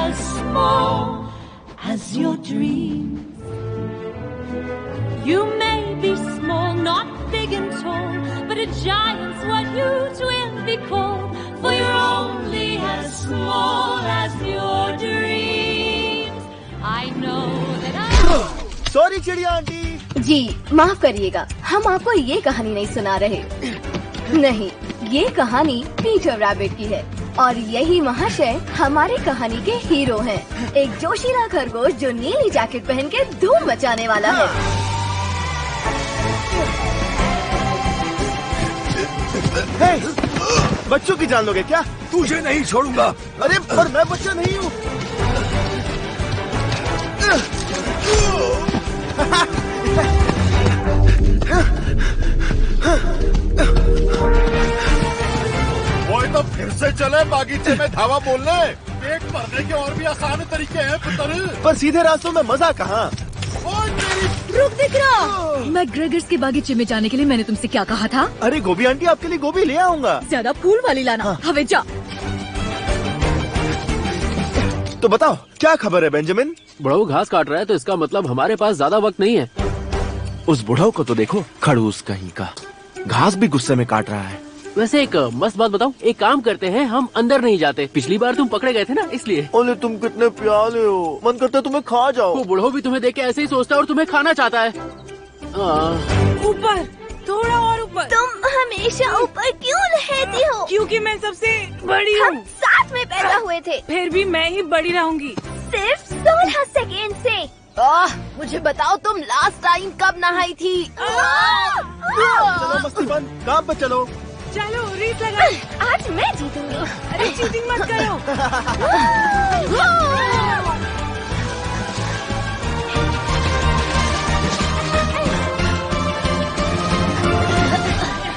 as small as your dreams. You may be small, not big and tall, but a giant's what you will be called, for you're only as small as your dreams. I know that I... sorry चिड़िया aunty. जी माफ करिएगा, हम आपको ये कहानी नहीं सुना रहे। नहीं, ये कहानी पीटर रैबिट की है और यही महाशय हमारी कहानी के हीरो हैं। एक जोशीला खरगोश जो नीली जैकेट पहन के धूम मचाने वाला है। हे, बच्चों की जान लोगे क्या? तुझे नहीं छोड़ूंगा। अरे पर मैं बच्चा नहीं हूँ। वो तो फिर से चले बागीचे में धावा बोलने। पेट भरने के और भी आसान तरीके हैं पुत्र। पर सीधे रास्तों में मजा कहाँ? रुक दिख रहा। मैं ग्रेगर्स के बागीचे में जाने के लिए मैंने तुमसे क्या कहा था? अरे गोभी आंटी आपके लिए गोभी ले आऊंगा। ज्यादा फूल वाली लाना। हाँ। हवे जा। तो बताओ क्या खबर है बेंजामिन? बुढ़ऊ घास काट रहा है तो इसका मतलब हमारे पास ज्यादा वक्त नहीं है। उस बुढ़ऊ को तो देखो, खड़ूस कहीं का, घास भी गुस्से में काट रहा है। वैसे एक मस्त बात बताऊं, एक काम करते हैं, हम अंदर नहीं जाते। पिछली बार तुम पकड़े गए थे ना, इसलिए। ओले तुम कितने प्यारे हो, मन करता है तुम्हें खा जाओ। वो बुढ़ऊ भी तुम्हें देख के ऐसे ही सोचता है और तुम्हें खाना चाहता है। ऊपर, थोड़ा और ऊपर। तुम हमेशा ऊपर क्यों रहती हो? क्योंकि मैं सबसे बड़ी हम हूँ। साथ में पैदा हुए थे। फिर भी मैं ही बड़ी रहूंगी। सिर्फ 16 सेकेंड से। मुझे बताओ तुम लास्ट टाइम कब नहाई थी? चलो मस्ती बंद, काम पे चलो। चलो रेस लगा। आज मैं जीतूंगी। अरे चीटिंग मत करो।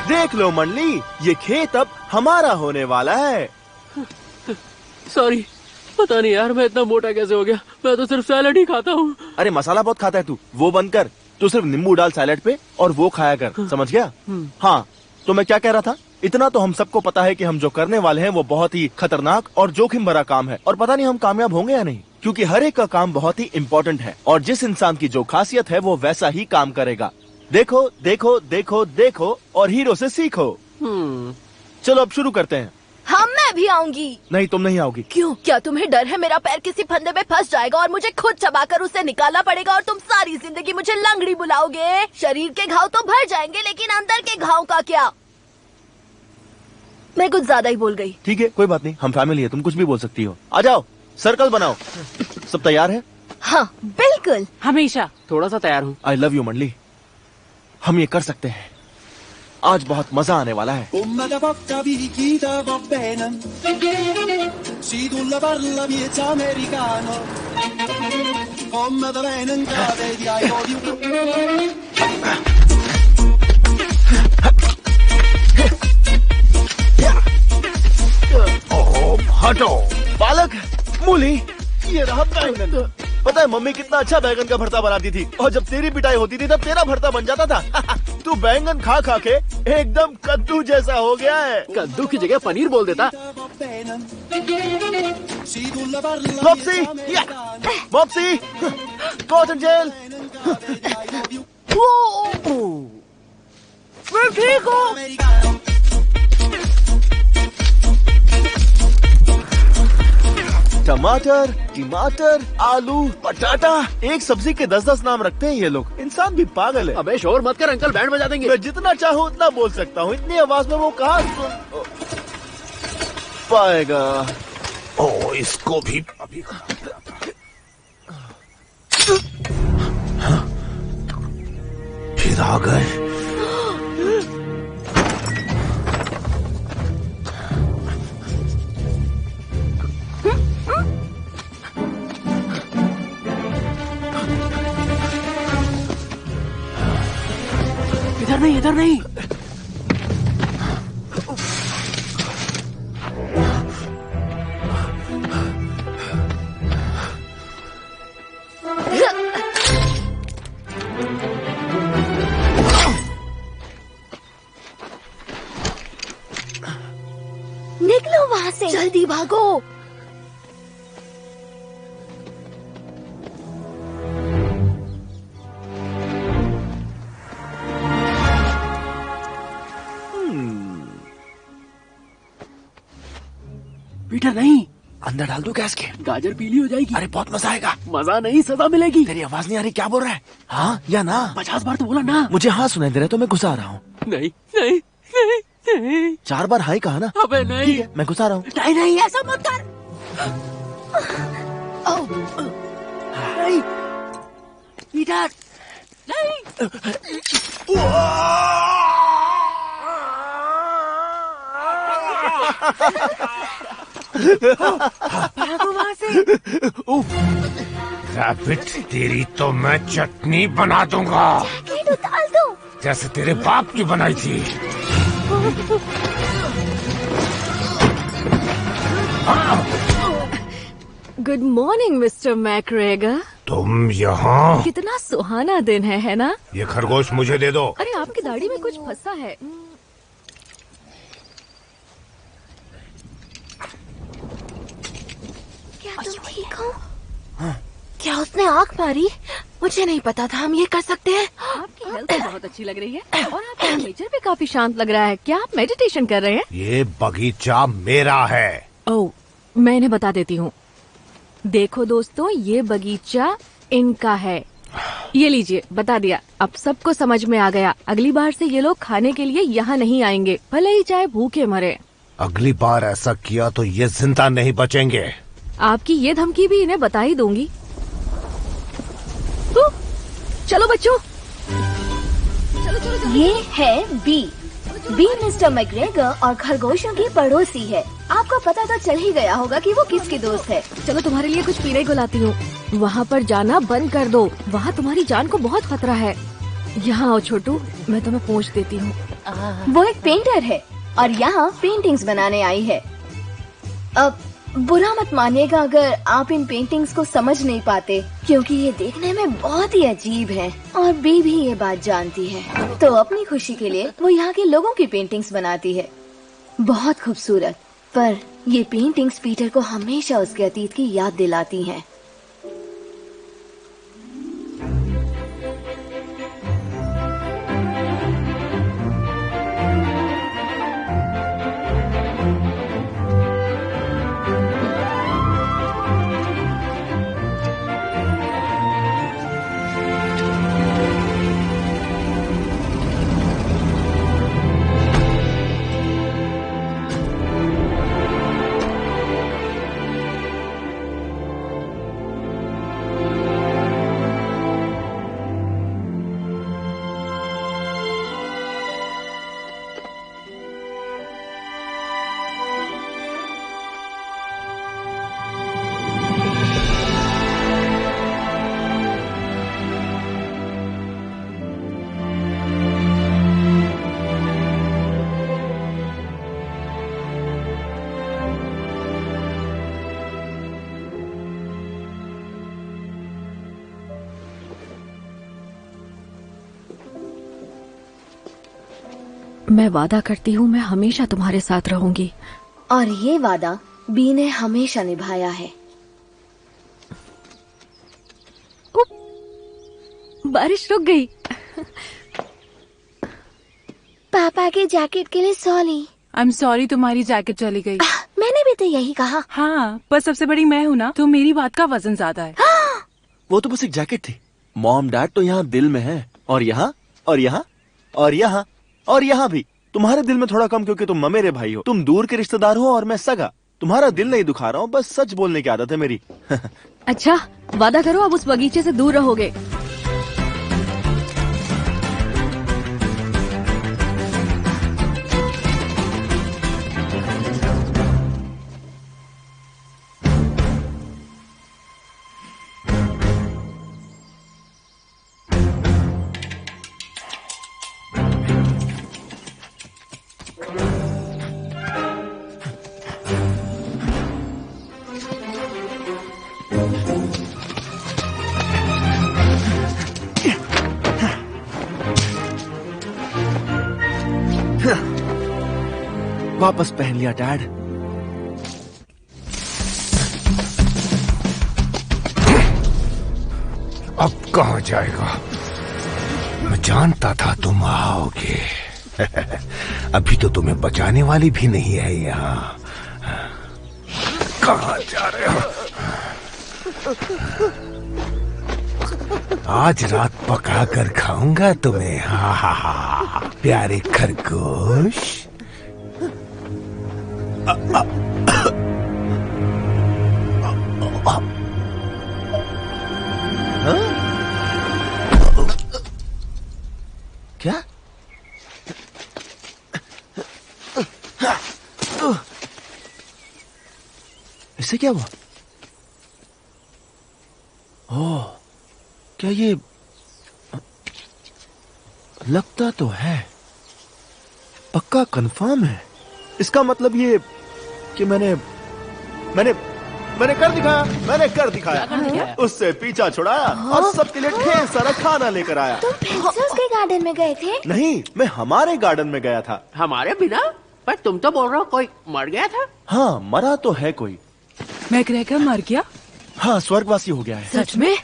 देख लो मंडली, ये खेत अब हमारा होने वाला है। सॉरी, पता नहीं यार मैं इतना मोटा कैसे हो गया। मैं तो सिर्फ सैलेड ही खाता हूँ। अरे मसाला बहुत खाता है तू, वो बंद कर। तू सिर्फ नींबू डाल सैलेड पे और वो खाया कर, समझ गया? हाँ, तो मैं क्या कह रहा था, इतना तो हम सबको पता है कि हम जो करने वाले हैं वो बहुत ही खतरनाक और जोखिम भरा काम है, और पता नहीं हम कामयाब होंगे या नहीं, क्योंकि हर एक का काम बहुत ही इम्पोर्टेंट है और जिस इंसान की जो खासियत है वो वैसा ही काम करेगा। देखो देखो देखो देखो और हीरो से सीखो। चलो अब शुरू करते हैं। हाँ मैं भी आऊंगी। नहीं, तुम नहीं आओगी। क्यों? क्या तुम्हें डर है मेरा पैर किसी फंदे में फंस जाएगा और मुझे खुद चबाकर उसे निकालना पड़ेगा और तुम सारी जिंदगी मुझे लंगड़ी बुलाओगे? शरीर के घाव तो भर जाएंगे लेकिन अंदर के घाव का क्या? मैं कुछ ज्यादा ही बोल गई। ठीक है, कोई बात नहीं, हम फैमिली है, तुम कुछ भी बोल सकती हो। आ जाओ, सर्कल बनाओ। सब तैयार है? हाँ बिल्कुल। हमेशा। थोड़ा सा तैयार हूँ। आई लव यू मंडली, हम ये कर सकते हैं। आज बहुत मजा आने वाला है। Come da porta picchita va bene, si tu la parla miezza americano, come da bene in cade di ai odio. हटो बालक। मूली, ये रहा बैंगन। पता है मम्मी कितना अच्छा बैंगन का भरता बनाती थी, और जब तेरी पिटाई होती थी तब तेरा भरता बन जाता था। तू बैंगन खा खा के एकदम कद्दू जैसा हो गया है। कद्दू की जगह पनीर बोल देता। मॉप्सी, मॉप्सी, कॉटन जेल। मैं ठीक हूँ। टमाटर, टमाटर, आलू, पटाटा, एक सब्जी के 10-10 नाम रखते हैं ये लोग। इंसान भी पागल है। अबे शोर मत कर, अंकल बैंड बजा देंगे। मैं जितना चाहूँ उतना बोल सकता हूँ, इतनी आवाज में वो कहाँ सुन पाएगा। ओ, इसको भी अभी फिर आ गए। इधर नहीं, इधर नहीं। निकलो वहाँ से, जल्दी भागो। पीटर नहीं, अंदर डाल दो गैस के। गाजर पीली हो जाएगी। अरे बहुत मजा आएगा। मजा नहीं, सजा मिलेगी। तेरी आवाज नहीं आ रही, क्या बोल रहा है? हाँ या ना? 50 बार तो बोला ना। मुझे हाँ सुनाई दे रहा है तो मैं घुसा रहा हूँ। नहीं नहीं नहीं नहीं। 4 बार हाँ ही कहा ना? अबे नहीं। ठीक है, मैं घुसा रहा हूँ। नहीं नहीं, ऐसा मत कर। नहीं पीटर, नहीं। भागो वहाँ से। रैबिट, तेरी तो मैं चटनी बना दूंगा, डाल दो। जैसे तेरे बाप की बनाई थी। Good morning mister McGregor. तुम यहाँ? कितना सुहाना दिन है ना? ये खरगोश मुझे दे दो। अरे आपकी दाढ़ी में कुछ फंसा है। क्या तुम ठीक हो? क्या उसने आँख मारी? मुझे नहीं पता था हम ये कर सकते हैं। आपकी हेल्थ तो बहुत अच्छी लग रही है और आपका नेचर भी काफी शांत लग रहा है। क्या आप मेडिटेशन कर रहे हैं? ये बगीचा मेरा है। ओह, मैं इन्हें बता देती हूँ। देखो दोस्तों, ये बगीचा इनका है। ये लीजिए, बता दिया। अब सबको समझ में आ गया। अगली बार से ये लोग खाने के लिए यहाँ नहीं आएंगे, भले ही चाहे भूखे मरे। अगली बार ऐसा किया तो ये जिंदा नहीं बचेंगे। आपकी ये धमकी भी इन्हें बता ही दूंगी। चलो बच्चों, चलो चलो चलो। ये है बी। बी मिस्टर मैकग्रेगर और खरगोशों की पड़ोसी है। आपको पता तो चल ही गया होगा कि वो किसकी दोस्त है। चलो तुम्हारे लिए कुछ पीने को लाती हूँ। वहाँ पर जाना बंद कर दो, वहाँ तुम्हारी जान को बहुत खतरा है। यहाँ आओ छोटू, मैं तुम्हें पहुँच देती हूँ। वो एक पेंटर है और यहाँ पेंटिंग्स बनाने आई है। अब बुरा मत मानिएगा अगर आप इन पेंटिंग्स को समझ नहीं पाते, क्योंकि ये देखने में बहुत ही अजीब हैं और बी भी ये बात जानती है। तो अपनी खुशी के लिए वो यहाँ के लोगों की पेंटिंग्स बनाती है। बहुत खूबसूरत, पर ये पेंटिंग्स पीटर को हमेशा उसके अतीत की याद दिलाती हैं। मैं वादा करती हूँ मैं हमेशा तुम्हारे साथ रहूंगी। और ये वादा बी ने हमेशा निभाया है। बारिश रुक गई। पापा के जैकेट के लिए सॉरी। आई एम सॉरी, तुम्हारी जैकेट चली गई। मैंने भी तो यही कहा। हाँ, पर सबसे बड़ी मैं हूँ ना, तो मेरी बात का वजन ज्यादा है। वो तो बस एक जैकेट थी। मॉम डैड तो यहाँ दिल में है, और यहाँ और यहाँ और यहाँ और यहाँ भी। तुम्हारे दिल में थोड़ा कम, क्योंकि तुम ममेरे भाई हो। तुम दूर के रिश्तेदार हो और मैं सगा। तुम्हारा दिल नहीं दुखा रहा हूँ, बस सच बोलने की आदत है मेरी। अच्छा, वादा करो अब उस बगीचे से दूर रहोगे। वापस पहन लिया डैड। अब कहाँ जाएगा? मैं जानता था तुम आओगे। अभी तो तुम्हें बचाने वाली भी नहीं है यहाँ। कहाँ जा रहे हो? आज रात पका कर खाऊंगा तुम्हें। हा हा हा, प्यारे खरगोश। क्या? इससे क्या हुआ? ओह, क्या ये लगता तो है, पक्का कंफर्म है। इसका मतलब ये कि मैंने कर दिखाया। मैंने कर दिखाया। उससे पीछा छुड़ाया और सबके लिए ढेर सारा खाना लेकर आया। तुम फिर से उसके गार्डन में गए थे? नहीं, मैं हमारे गार्डन में गया था। हमारे बिना? पर तुम तो बोल रहे हो कोई मर गया था। हाँ, मरा तो है कोई। मैग्रेगर मर गया? हाँ, स्वर्गवासी हो गया है। सच में?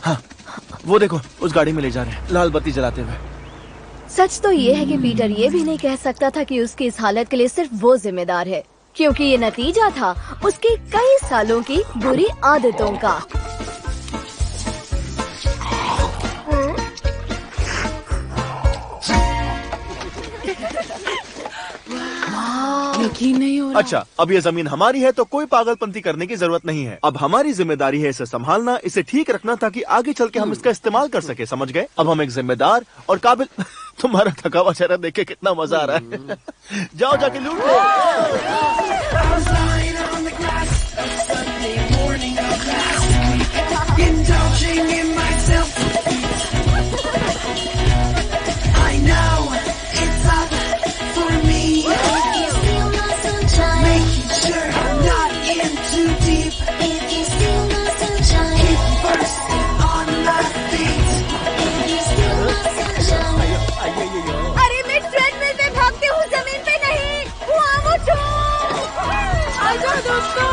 हाँ, वो देखो उस गाड़ी में ले जा रहे हैं, लाल बत्ती जलाते हुए। सच तो ये है कि पीटर ये भी नहीं कह सकता था कि उसकी इस हालत के लिए सिर्फ वो जिम्मेदार है, क्योंकि ये नतीजा था उसकी कई सालों की बुरी आदतों का। यकीन नहीं हो रहा। अच्छा, अब ये जमीन हमारी है तो कोई पागलपंती करने की जरूरत नहीं है। अब हमारी जिम्मेदारी है इसे संभालना, इसे ठीक रखना, ताकि आगे चल के हम इसका इस्तेमाल कर सके। समझ गए? अब हम एक जिम्मेदार और काबिल तुम्हारा थका हुआ चेहरा देख के कितना मजा आ रहा है। जाओ जाके लूट लो। अरे मैं ट्रेडमिल में भागती हूँ, जमीन पे नहीं। वहाँ उठो। आजा दोस्तों।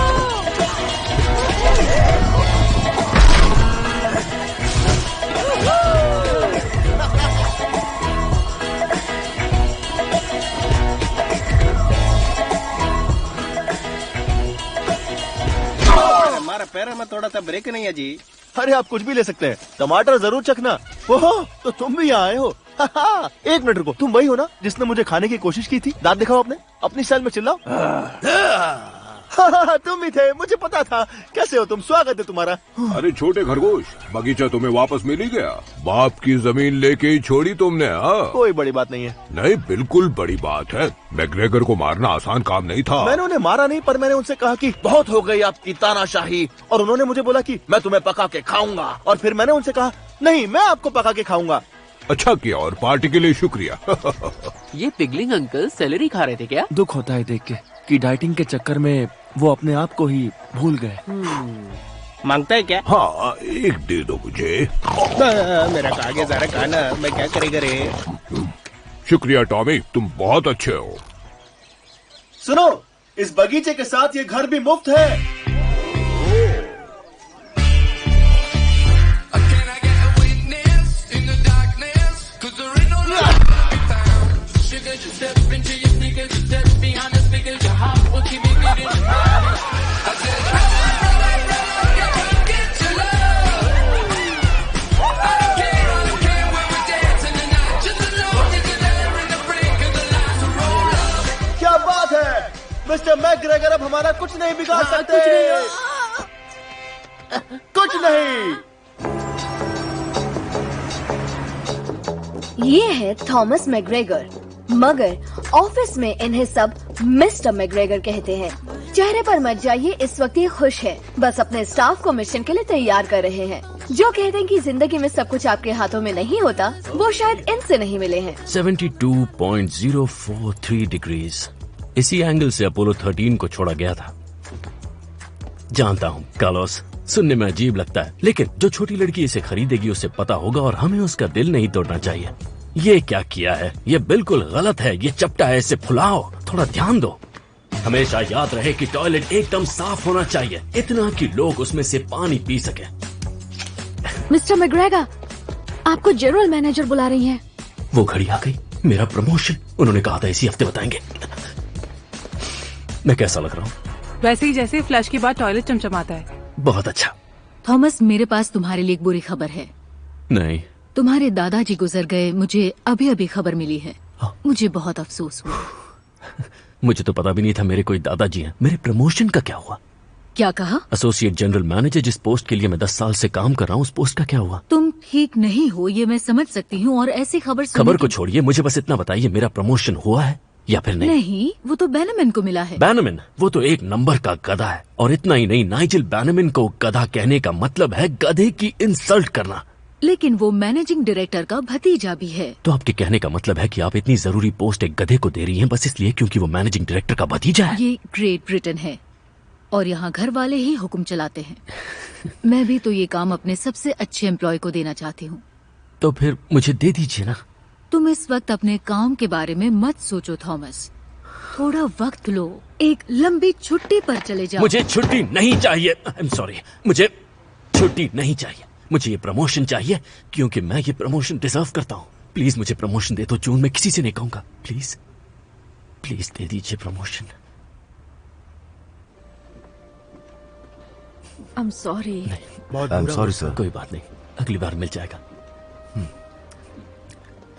हमारा पैर में थोड़ा सा ब्रेक नहीं है जी। अरे आप कुछ भी ले सकते हैं, टमाटर जरूर चखना। ओहो, तो तुम भी यहाँ आए हो। एक मिनट रुको, तुम वही हो ना जिसने मुझे खाने की कोशिश की थी? दांत दिखाओ अपनी स्टाइल में चिल्लाओ। तुम ही थे, मुझे पता था। कैसे हो तुम? स्वागत है तुम्हारा। अरे छोटे खरगोश, बगीचा तुम्हें वापस मिल ही गया। बाप की जमीन लेके ही छोड़ी तुमने। हाँ, कोई बड़ी बात नहीं है। नहीं, बिल्कुल बड़ी बात है। मैग्रेगर को मारना आसान काम नहीं था। मैंने उन्हें मारा नहीं, पर मैंने उनसे कहा कि बहुत हो गई आपकी तानाशाही, और उन्होंने मुझे बोला कि मैं तुम्हें पका के खाऊंगा, और फिर मैंने उनसे कहा नहीं, मैं आपको पका के खाऊंगा। अच्छा किया, और पार्टी के लिए शुक्रिया। ये पिगलिंग अंकल सैलरी खा रहे थे क्या? दुख होता है देख के कि डाइटिंग के चक्कर में वो अपने आप को ही भूल गए। मांगता है क्या? हाँ, एक दे दो मुझे। मेरा कागे सारा खाना, मैं क्या करेगा रे? शुक्रिया टॉमी, तुम बहुत अच्छे हो। सुनो, इस बगीचे के साथ ये घर भी मुफ्त है। क्या बात है मिस्टर मैग्रेगर, अब हमारा कुछ नहीं बिगाड़ सकते। कुछ नहीं। ये है थॉमस मैग्रेगर, मगर ऑफिस में इन्हें सब मिस्टर मैग्रेगर कहते हैं। चेहरे पर मत जाइए, इस वक्त ये खुश है, बस अपने स्टाफ को मिशन के लिए तैयार कर रहे हैं। जो कहते हैं कि जिंदगी में सब कुछ आपके हाथों में नहीं होता, वो शायद इनसे नहीं मिले हैं। 72.043 डिग्रीज, इसी एंगल से अपोलो 13 को छोड़ा गया था। जानता हूँ कार्लोस, सुनने में अजीब लगता है, लेकिन जो छोटी लड़की इसे खरीदेगी उसे पता होगा, और हमें उसका दिल नहीं तोड़ना चाहिए। ये क्या किया है? ये बिल्कुल गलत है। ये चपटा है, इसे फुलाओ, थोड़ा ध्यान दो। हमेशा याद रहे कि टॉयलेट एकदम साफ होना चाहिए, इतना कि लोग उसमें से पानी पी सके। मिस्टर मैग्रेगर, आपको जनरल मैनेजर बुला रही हैं। वो घड़ी आ गई, मेरा प्रमोशन। उन्होंने कहा था इसी हफ्ते बताएंगे। मैं कैसा लग रहा हूँ? वैसे ही जैसे फ्लश के बाद टॉयलेट चमचमाता है। बहुत अच्छा। थॉमस, मेरे पास तुम्हारे लिए एक बुरी खबर है। नहीं। तुम्हारे दादाजी गुजर गए, मुझे अभी अभी खबर मिली है। मुझे बहुत अफसोस हुआ। मुझे तो पता भी नहीं था मेरे कोई दादाजी हैं। मेरे प्रमोशन का क्या हुआ? क्या कहा? एसोसिएट जनरल मैनेजर, जिस पोस्ट के लिए मैं 10 साल से काम कर रहा हूँ, उस पोस्ट का क्या हुआ? तुम ठीक नहीं हो, ये मैं समझ सकती हूँ, और ऐसी खबर को छोड़िए, मुझे बस इतना बताइए, मेरा प्रमोशन हुआ है या फिर नहीं? नहीं, वो तो बैनमैन को मिला है। बैनमैन? वो तो एक नंबर का गधा है। और इतना ही नहीं, नाइजेल बैनमैन को गधा कहने का मतलब है गधे की इंसल्ट करना। लेकिन वो मैनेजिंग डायरेक्टर का भतीजा भी है। तो आपके कहने का मतलब है कि आप इतनी जरूरी पोस्ट एक गधे को दे रही हैं बस इसलिए क्योंकि वो मैनेजिंग डायरेक्टर का भतीजा है? ये ग्रेट ब्रिटेन है और यहाँ घर वाले ही हुक्म चलाते हैं। मैं भी तो ये काम अपने सबसे अच्छे एम्प्लॉय को देना चाहती हूँ। तो फिर मुझे दे दीजिए ना। तुम इस वक्त अपने काम के बारे में मत सोचो थॉमस, थोड़ा वक्त लो, एक लंबी छुट्टी पर चले जाओ। मुझे छुट्टी नहीं चाहिए। आई एम सॉरी, मुझे छुट्टी नहीं चाहिए। मुझे ये प्रमोशन चाहिए क्योंकि मैं ये प्रमोशन डिजर्व करता हूँ। प्लीज मुझे प्रमोशन दे दो जून, मैं किसी से नहीं कहूंगा। प्लीज प्लीज दे दीजिए promotion. I am sorry. I am sorry sir. कोई बात नहीं, अगली बार मिल जाएगा।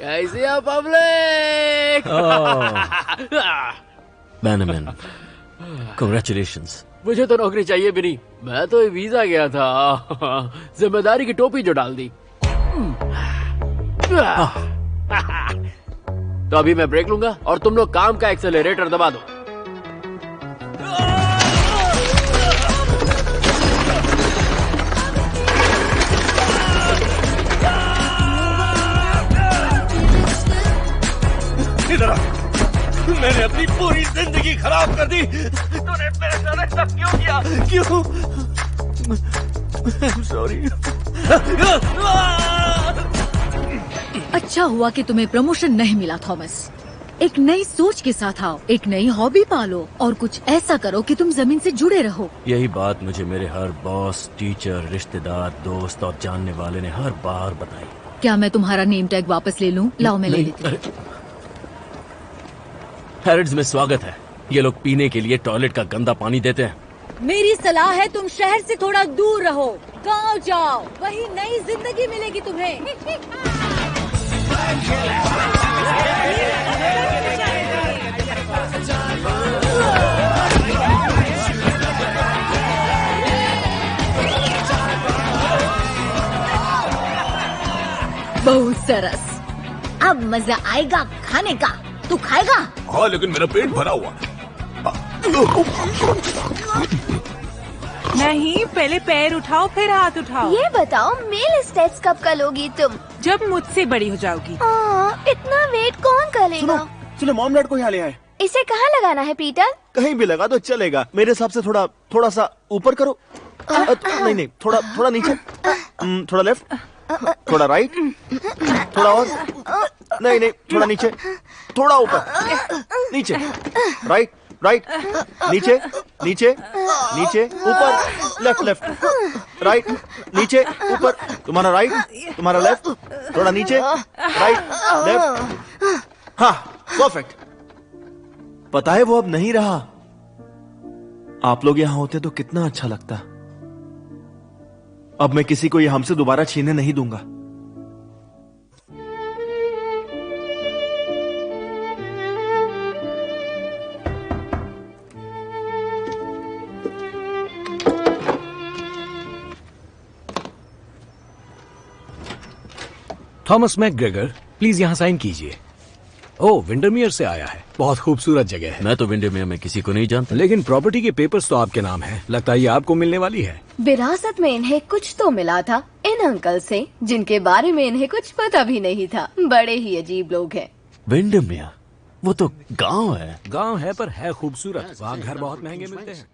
कैसे आप पब्लिक? बैनमैन, कांग्रेचुलेशंस। मुझे तो नौकरी चाहिए भी नहीं, मैं तो वीजा गया था। जिम्मेदारी की टोपी जो डाल दी। तो अभी मैं ब्रेक लूंगा और तुम लोग काम का एक्सेलरेटर दबा दो। इधर आ। मैंने अपनी पूरी जिंदगी खराब कर दी। तूने मेरे साथ ऐसा क्यों किया? क्यों? I'm sorry। अच्छा हुआ कि तुम्हें प्रमोशन नहीं मिला थॉमस। एक नई सोच के साथ आओ, एक नई हॉबी पालो और कुछ ऐसा करो कि तुम जमीन से जुड़े रहो। यही बात मुझे मेरे हर बॉस, टीचर, रिश्तेदार, दोस्त और जानने वाले ने हर बार बताई। क्या मैं तुम्हारा नेम टैग वापस ले लूं? लाओ मैं ले लेती हूँ। हैरिड्स में स्वागत है। ये लोग पीने के लिए टॉयलेट का गंदा पानी देते हैं। मेरी सलाह है तुम शहर से थोड़ा दूर रहो, गांव जाओ, वही नई जिंदगी मिलेगी तुम्हें। बहुत सरस, अब मजा आएगा खाने का। तू खाएगा? हाँ, लेकिन मेरा पेट भरा हुआ। नहीं, पहले पैर उठाओ फिर हाथ उठाओ। ये बताओ मेल स्टेप्स कब करोगी तुम? जब मुझसे बड़ी हो जाओगी। इतना वेट कौन करेगा? चलो मॉम डैड को यहाँ ले आए। इसे कहाँ लगाना है पीटर? कहीं भी लगा तो चलेगा। मेरे हिसाब से थोड़ा सा ऊपर करो। नहीं, थोड़ा नीचे, थोड़ा लेफ्ट, थोड़ा राइट, थोड़ा और, नहीं, थोड़ा नीचे, थोड़ा ऊपर, नीचे, राइट, नीचे, ऊपर, लेफ्ट, राइट, नीचे, ऊपर, तुम्हारा राइट, तुम्हारा लेफ्ट, थोड़ा नीचे, राइट, लेफ्ट। हाँ, परफेक्ट। पता है वो अब नहीं रहा। आप लोग यहाँ होते तो कितना अच्छा लगता। अब मैं किसी को ये हमसे दोबारा छीनने नहीं दूंगा। थॉमस मैकग्रेगर, प्लीज यहाँ साइन कीजिए। ओह, विंडरमेयर से आया है। बहुत खूबसूरत जगह है। मैं तो विंडरमेयर में किसी को नहीं जानता। लेकिन प्रॉपर्टी के पेपर्स तो आपके नाम है। लगता है ये आपको मिलने वाली है। विरासत में इन्हें कुछ तो मिला था इन अंकल से, जिनके बारे में इन्हें कुछ पता भी नहीं था। बड़े ही अजीब लोग हैं। विंडरमेयर, वो तो गांव है। गांव है पर है खूबसूरत। वहाँ घर बहुत महंगे मिलते हैं।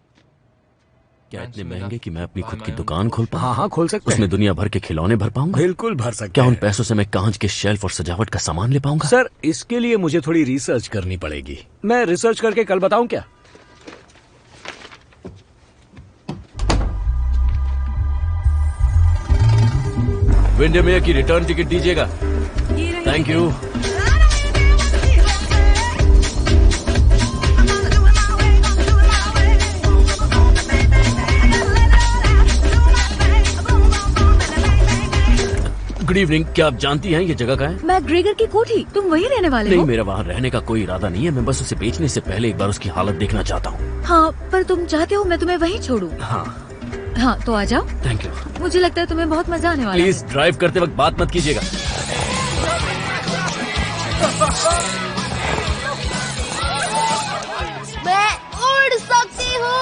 क्या इतने महंगे कि मैं अपनी खुद की दुकान खोल पाऊँ? हाँ, खोल सकते हैं। उसमें दुनिया भर के खिलौने भर पाऊंगा? बिल्कुल भर सकते क्या हैं। उन पैसों से मैं कांच के शेल्फ और सजावट का सामान ले पाऊंगा? सर, इसके लिए मुझे थोड़ी रिसर्च करनी पड़ेगी। मैं रिसर्च करके कल बताऊं क्या? विंडरमेयर की रिटर्न टिकट दीजिएगा। Thank you. Good evening. क्या आप जानती हैं ये जगह कहाँ है? मैकग्रेगर की कोठी। तुम वहीं रहने वाले नहीं, हो? मेरा वहाँ रहने का कोई इरादा नहीं है। मैं बस उसे बेचने से पहले एक बार उसकी हालत देखना चाहता हूँ। हाँ, पर तुम चाहते हो मैं तुम्हें वहीं छोड़ूं? हाँ, तो आ जाओ। Thank you. मुझे लगता है तुम्हें बहुत मजा आने वाला है। प्लीज ड्राइव करते वक्त बात मत कीजिएगा। मैं उड़ सकती हूँ।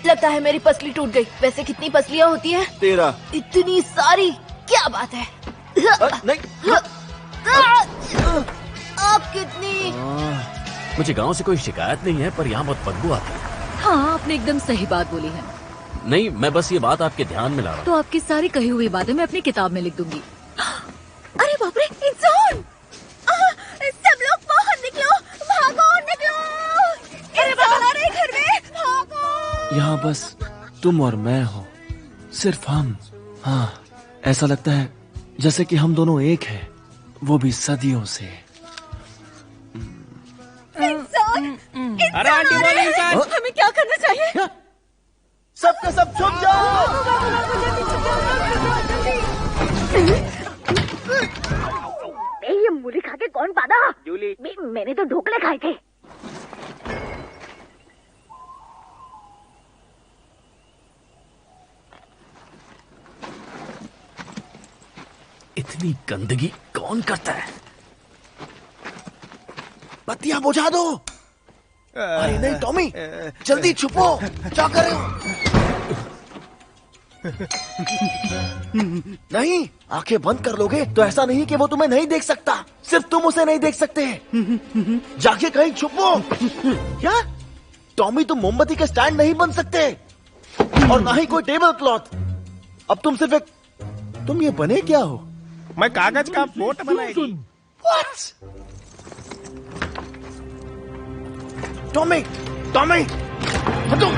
लगता है मेरी पसली टूट गई। वैसे कितनी पसलियाँ होती हैं? 13। इतनी सारी, क्या बात है। नहीं। अब कितनी? मुझे गांव से कोई शिकायत नहीं है, पर यहाँ बहुत बदबू आती है। हाँ, आपने एकदम सही बात बोली है। नहीं, मैं बस ये बात आपके ध्यान में ला रहा हूँ। तो आपकी सारी कही हुई बातें मैं अपनी किताब में लिख दूंगी। अरे बाप रे, इंसान! सब लोग बाहर निकलो, भागो, निकलो! इंसान आ रहे घर में, भागो! यहाँ बस तुम और मैं हो, सिर्फ हम। हाँ, ऐसा लगता है जैसे कि हम दोनों एक हैं, वो भी सदियों से। अरे आंटी बोले इंसान। हमें क्या करना चाहिए? सबका सब छुप जाओ। ये मूली खा के कौन पादा? जूली। मैंने तो ढोकले खाए थे। इतनी गंदगी कौन करता है? बत्तियां बुझा दो। अरे नहीं टॉमी, जल्दी छुपो। क्या कर रहे हो? नहीं, आंखें बंद कर लोगे तो ऐसा नहीं कि वो तुम्हें नहीं देख सकता, सिर्फ तुम उसे नहीं देख सकते। जाके कहीं छुपो। क्या टॉमी, तुम मोमबत्ती के स्टैंड नहीं बन सकते, और ना ही कोई टेबल क्लॉथ। अब तुम सिर्फ एक, तुम ये बने क्या हो? मैं कागज का बोट बनाएगी। टॉमी, टॉमी, हटो।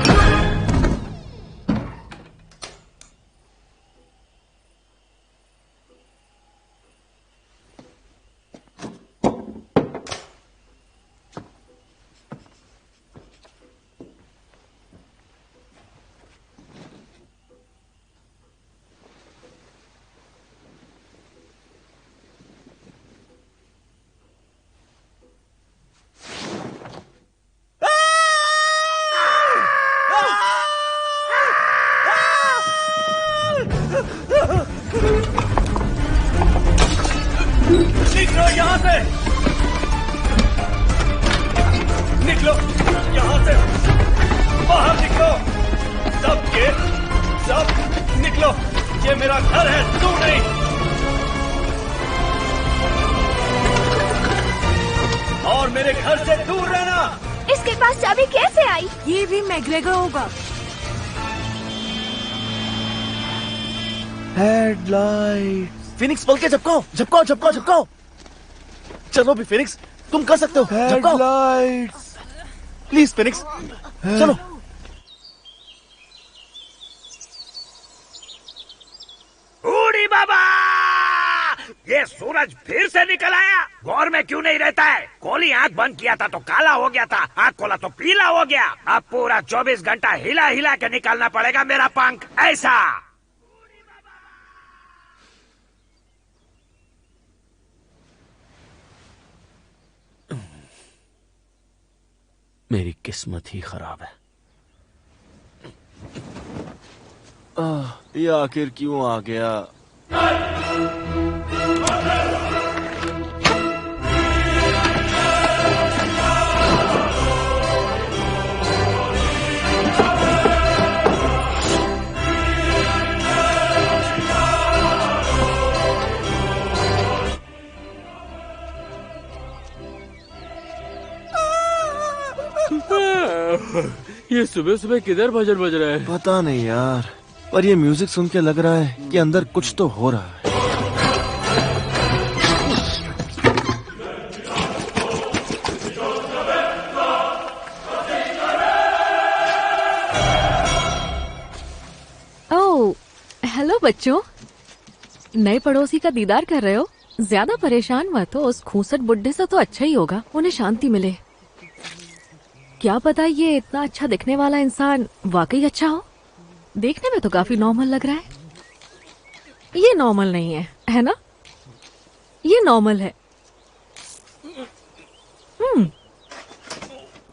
निकलो यहाँ से, निकलो यहाँ से, बाहर निकलो, सब के सब निकलो। ये मेरा घर है, तू नहीं। और मेरे घर से दूर रहना। इसके पास चाबी कैसे आई? ये भी मैकग्रेगर होगा। हेडलाइट। फिनिक्स, पल के झपकाओ, झपकाओ, झपकाओ, झपकाओ। चलो भी फिनिक्स, तुम कर सकते हो। हेडलाइट्स। प्लीज फिनिक्स, चलो। बूढ़ी बाबा, ये सूरज फिर से निकल आया। गौर में क्यों नहीं रहता है? कोली आंख बंद किया था तो काला हो गया था, आंख खोला तो पीला हो गया। अब पूरा 24 घंटा हिला हिला के निकालना पड़ेगा मेरा पंख। ऐसा मेरी किस्मत ही खराब है। ये आखिर क्यों आ गया? ये सुबह सुबह किधर भजन बज रहा है? पता नहीं यार, पर ये म्यूजिक सुन के लग रहा है कि अंदर कुछ तो हो रहा है। ओह, हेलो बच्चों। नए पड़ोसी का दीदार कर रहे हो? ज्यादा परेशान मत हो, उस खूंसट बुड्ढे से तो अच्छा ही होगा, उन्हें शांति मिले। क्या पता ये इतना अच्छा दिखने वाला इंसान वाकई अच्छा हो। देखने में तो काफी नॉर्मल लग रहा है। ये नॉर्मल नहीं है ना? ये नॉर्मल है।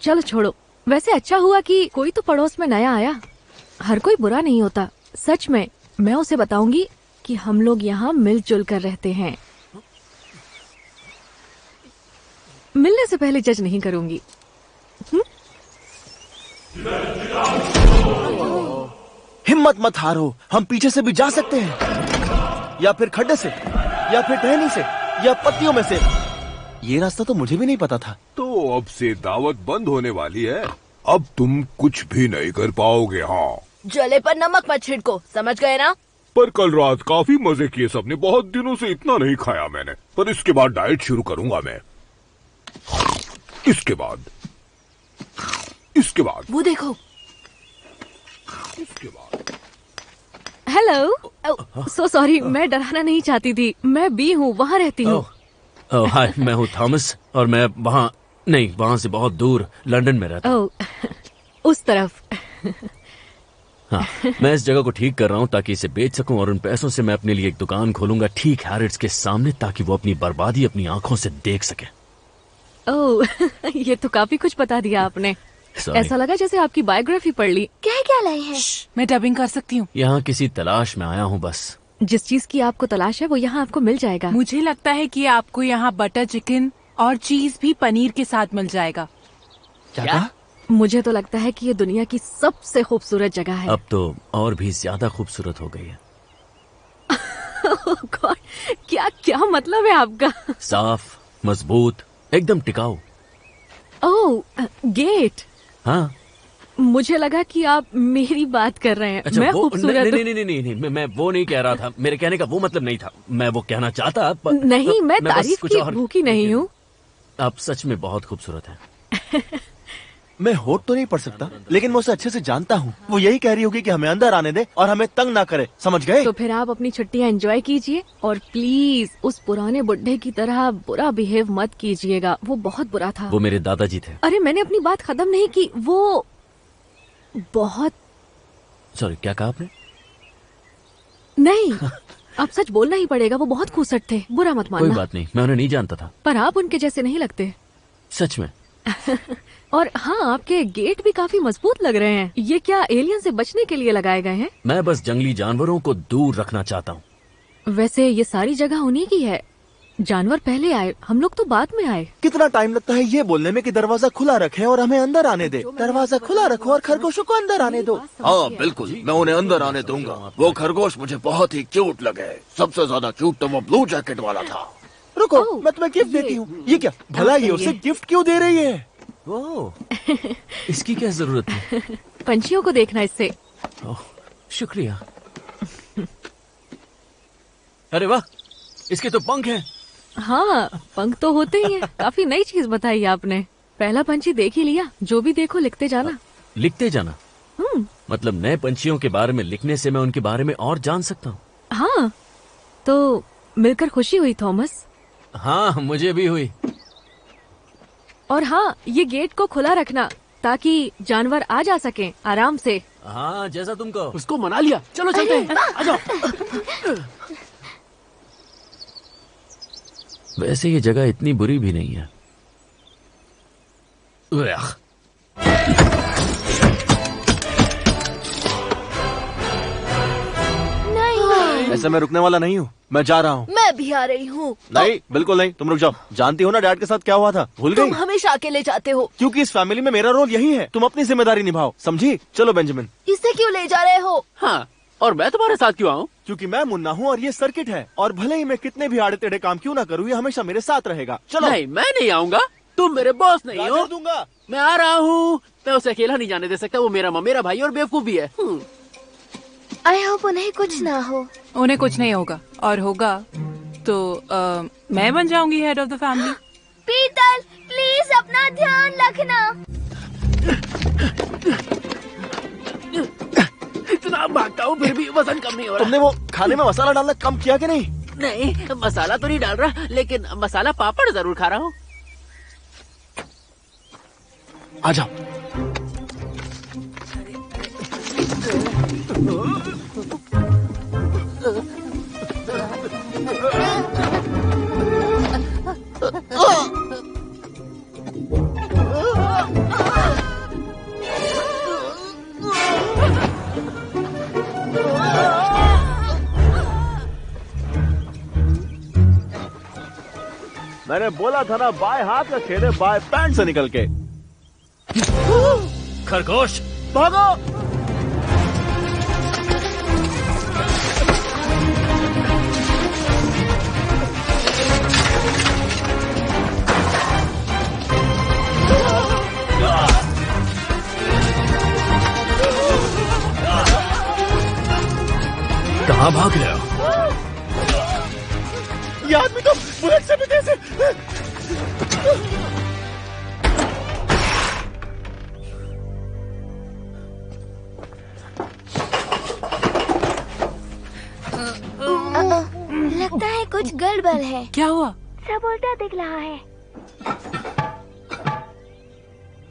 चलो छोड़ो। वैसे अच्छा हुआ कि कोई तो पड़ोस में नया आया। हर कोई बुरा नहीं होता। सच में मैं उसे बताऊंगी कि हम लोग यहाँ मिलजुल कर रहते हैं। मिलने से पहले जज नहीं करूंगी। हिम्मत मत हारो, हम पीछे से भी जा सकते हैं, या फिर खड्डे से, या फिर टहनी से, या पत्तियों में से। ये रास्ता तो मुझे भी नहीं पता था। तो अब से दावत बंद होने वाली है। अब तुम कुछ भी नहीं कर पाओगे। हाँ, जले पर नमक मत छिड़को, समझ गए ना? पर कल रात काफी मजे किए सबने। बहुत दिनों से इतना नहीं खाया मैंने, पर इसके बाद डाइट शुरू करूंगा मैं। इसके बाद वो देखो। इसके बाद हेलो, सो सॉरी, मैं डराना नहीं चाहती थी। मैं बी हूँ, वहाँ रहती हूँ। हाय, मैं हूँ थॉमस और मैं वहाँ से बहुत दूर लंदन में रहता हूँ। उस तरफ। हाँ, मैं इस जगह को ठीक कर रहा हूँ ताकि इसे बेच सकूं और उन पैसों से मैं अपने लिए एक दुकान खोलूंगा ठीक हैरिट्स के सामने, ताकि वो अपनी बर्बादी अपनी आंखों से देख सके। ओह, ये तो काफी कुछ बता दिया आपने। ऐसा लगा जैसे आपकी बायोग्राफी पढ़ ली। क्या लाए हैं? मैं डबिंग कर सकती हूँ। यहाँ किसी तलाश में आया हूँ बस। जिस चीज की आपको तलाश है वो यहाँ आपको मिल जाएगा। मुझे लगता है कि आपको यहाँ बटर चिकन और चीज भी पनीर के साथ मिल जाएगा। क्या? मुझे तो लगता है कि ये दुनिया की सबसे खूबसूरत जगह है। अब तो और भी ज्यादा खूबसूरत हो गई है। God, क्या मतलब है आपका? साफ, मजबूत, एकदम टिकाऊ। ओह, गेट। हाँ, मुझे लगा कि आप मेरी बात कर रहे हैं। अच्छा, मैं वो खूबसूरत नहीं, मैं वो नहीं कह रहा था। मेरे कहने का वो मतलब नहीं था। मैं वो कहना चाहता नहीं, मैं बस तारीफ कुछ की और- भूखी नहीं हूँ। आप सच में बहुत खूबसूरत हैं। मैं होठ तो नहीं पढ़ सकता, लेकिन मैं उसे अच्छे से जानता हूँ। वो यही कह रही होगी कि हमें अंदर आने दे और हमें तंग ना करे, समझ गए? तो फिर आप अपनी छुट्टियाँ एंजॉय कीजिए और प्लीज उस पुराने बुड्ढे की तरह बुरा बिहेव मत कीजिएगा। वो बहुत बुरा था। वो मेरे दादाजी थे। अरे मैंने अपनी बात खत्म नहीं की। वो बहुत सॉरी, क्या कहा आपने? नहीं, अब सच बोलना ही पड़ेगा। वो बहुत खूसट थे, बुरा मत कोई मानना। बात नहीं, मैं उन्हें नहीं जानता था। पर आप उनके जैसे नहीं लगते। सच में। और हाँ, आपके गेट भी काफी मजबूत लग रहे हैं। ये क्या एलियन से बचने के लिए लगाए गए हैं? मैं बस जंगली जानवरों को दूर रखना चाहता हूँ। वैसे ये सारी जगह उन्हीं की है। जानवर पहले आए, हम लोग तो बाद में आए। कितना टाइम लगता है ये बोलने में कि दरवाजा खुला रखे और हमें अंदर आने दे। दरवाजा खुला रखो और खरगोशों को अंदर आने दो। हाँ बिल्कुल, मैं उन्हें अंदर आने दूंगा। वो खरगोश मुझे बहुत ही क्यूट लगे। सबसे ज्यादा क्यूट तो वो ब्लू जैकेट वाला था। रुको, मैं तुम्हें गिफ्ट देती हूँ। ये क्या भला, ये उसे गिफ्ट क्यों दे रही है? इसकी क्या जरूरत है? पंछियों को देखना इससे। शुक्रिया। अरे वाह, इसके तो पंख हैं। हाँ, पंख तो होते ही हैं। काफी नई चीज बताई आपने। पहला पंछी देख ही लिया। जो भी देखो लिखते जाना। लिखते जाना? मतलब नए पंछियों के बारे में लिखने से मैं उनके बारे में और जान सकता हूँ। हाँ, तो मिलकर खुशी हुई थॉमस। हाँ, मुझे भी हुई। और हाँ, ये गेट को खुला रखना ताकि जानवर आ जा सकें आराम से। हाँ, जैसा तुम कहो। उसको मना लिया। चलो चलते हैं, आ जाओ। वैसे ये जगह इतनी बुरी भी नहीं है। ऐसे मैं रुकने वाला नहीं हूँ। मैं जा रहा हूँ। मैं भी आ रही हूँ। नहीं, बिल्कुल नहीं, तुम रुक जाओ। जानती हो ना डैड के साथ क्या हुआ था? भूल गई? तुम हमेशा अकेले जाते हो। क्योंकि इस फैमिली में मेरा रोल यही है। तुम अपनी जिम्मेदारी निभाओ, समझी? चलो बेंजामिन। इसे क्यों ले जा रहे हो? हाँ, और मैं तुम्हारे साथ क्यों आऊँ? क्योंकि मैं मुन्ना हूँ और ये सर्किट है, और भले ही मैं कितने भी आड़े टेढ़े काम क्यों ना करूँ, ये हमेशा मेरे साथ रहेगा। चलो। नहीं, मैं नहीं आऊंगा। तुम मेरे बॉस नहीं हो। दूंगा। मैं आ रहा हूँ। मैं उसे अकेला नहीं जाने दे सकता। वो मेरा भाई और बेवकूफ भी है। आई होप उन्हें कुछ ना हो। उन्हें कुछ नहीं होगा, और होगा तो मैं बन जाऊंगी हेड ऑफ द फैमिली। पीतल, प्लीज अपना ध्यान रखना। इतना भागता हूँ फिर भी वजन कम नहीं हो रहा। तुमने वो खाने में मसाला डालना कम किया कि नहीं? नहीं, मसाला तो नहीं डाल रहा, लेकिन मसाला पापड़ जरूर खा रहा हूँ। आ जाओ। मैंने बोला था ना, बाएं हाथ का खेल है, बाएं पैंट से निकल के। खरगोश भागो। कहाँ भाग रहे हो? ये आदमी तो बुलेट से भी तेज है। लगता है कुछ गड़बड़ है। क्या हुआ? सब उल्टा दिख रहा है।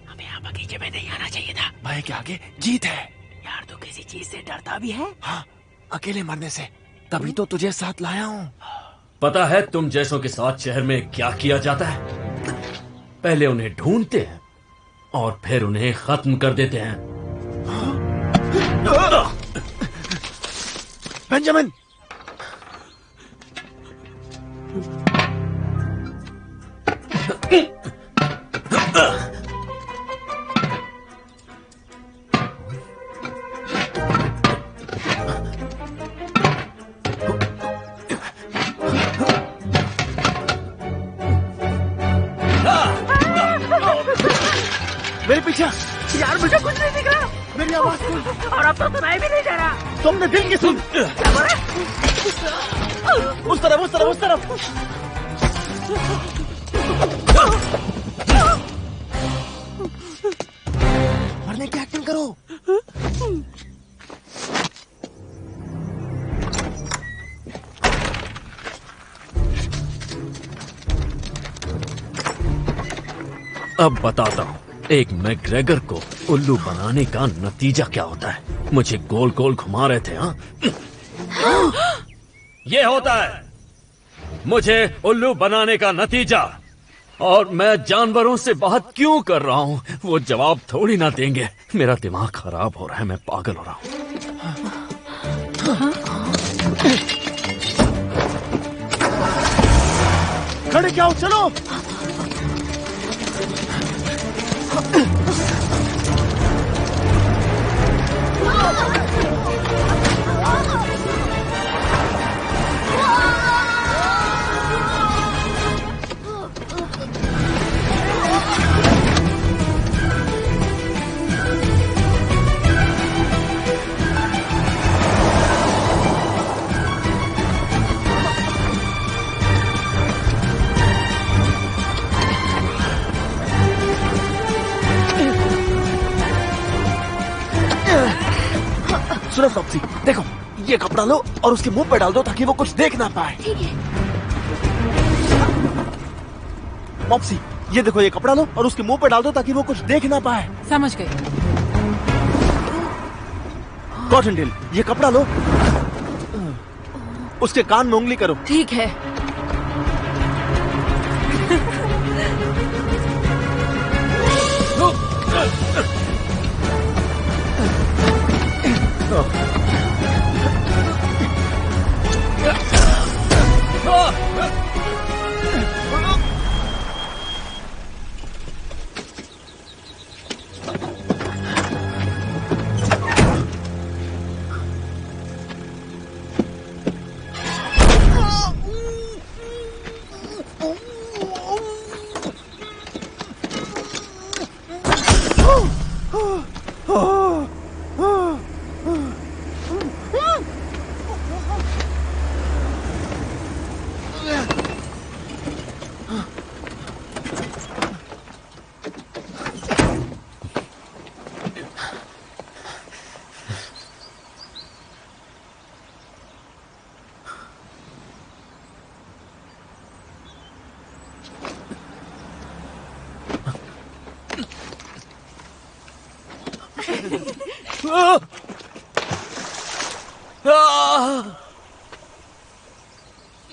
हमें यहाँ बगीचे में नहीं आना चाहिए था। भाई के आगे जीत है। यार तू किसी चीज से डरता भी है? हाँ, अकेले मरने से। तभी तो तुझे साथ लाया हूँ। पता है तुम जैसों के साथ शहर में क्या किया जाता है? पहले उन्हें ढूंढते हैं और फिर उन्हें खत्म कर देते हैं। बेंजामिन, मेरे पीछे। यार मुझे कुछ नहीं दिख रहा। मेरी आवाज सुन। और अब तो सुनाई भी नहीं दे रहा। तुमने दिल की सुन। क्या बोले? उस तरफ, उस तरफ, उस तरफ। मरने की एक्टिंग करो। अब बताता हूँ एक मैग्रेगर को उल्लू बनाने का नतीजा क्या होता है। मुझे गोल गोल घुमा रहे थे। हाँ ये होता है मुझे उल्लू बनाने का नतीजा। और मैं जानवरों से बात क्यों कर रहा हूँ वो जवाब थोड़ी ना देंगे। मेरा दिमाग खराब हो रहा है, मैं पागल हो रहा हूँ। खड़े क्या हो, चलो। सुनो सॉक्सी, देखो ये कपड़ा लो और उसके मुंह पे डाल दो ताकि वो कुछ देख ना पाए। ठीक है। मॉप्सी, ये देखो ये कपड़ा लो और उसके मुंह पे डाल दो ताकि वो कुछ देख ना पाए। समझ गए। कॉटनटेल, ये कपड़ा लो, उसके कान में उंगली करो। ठीक है।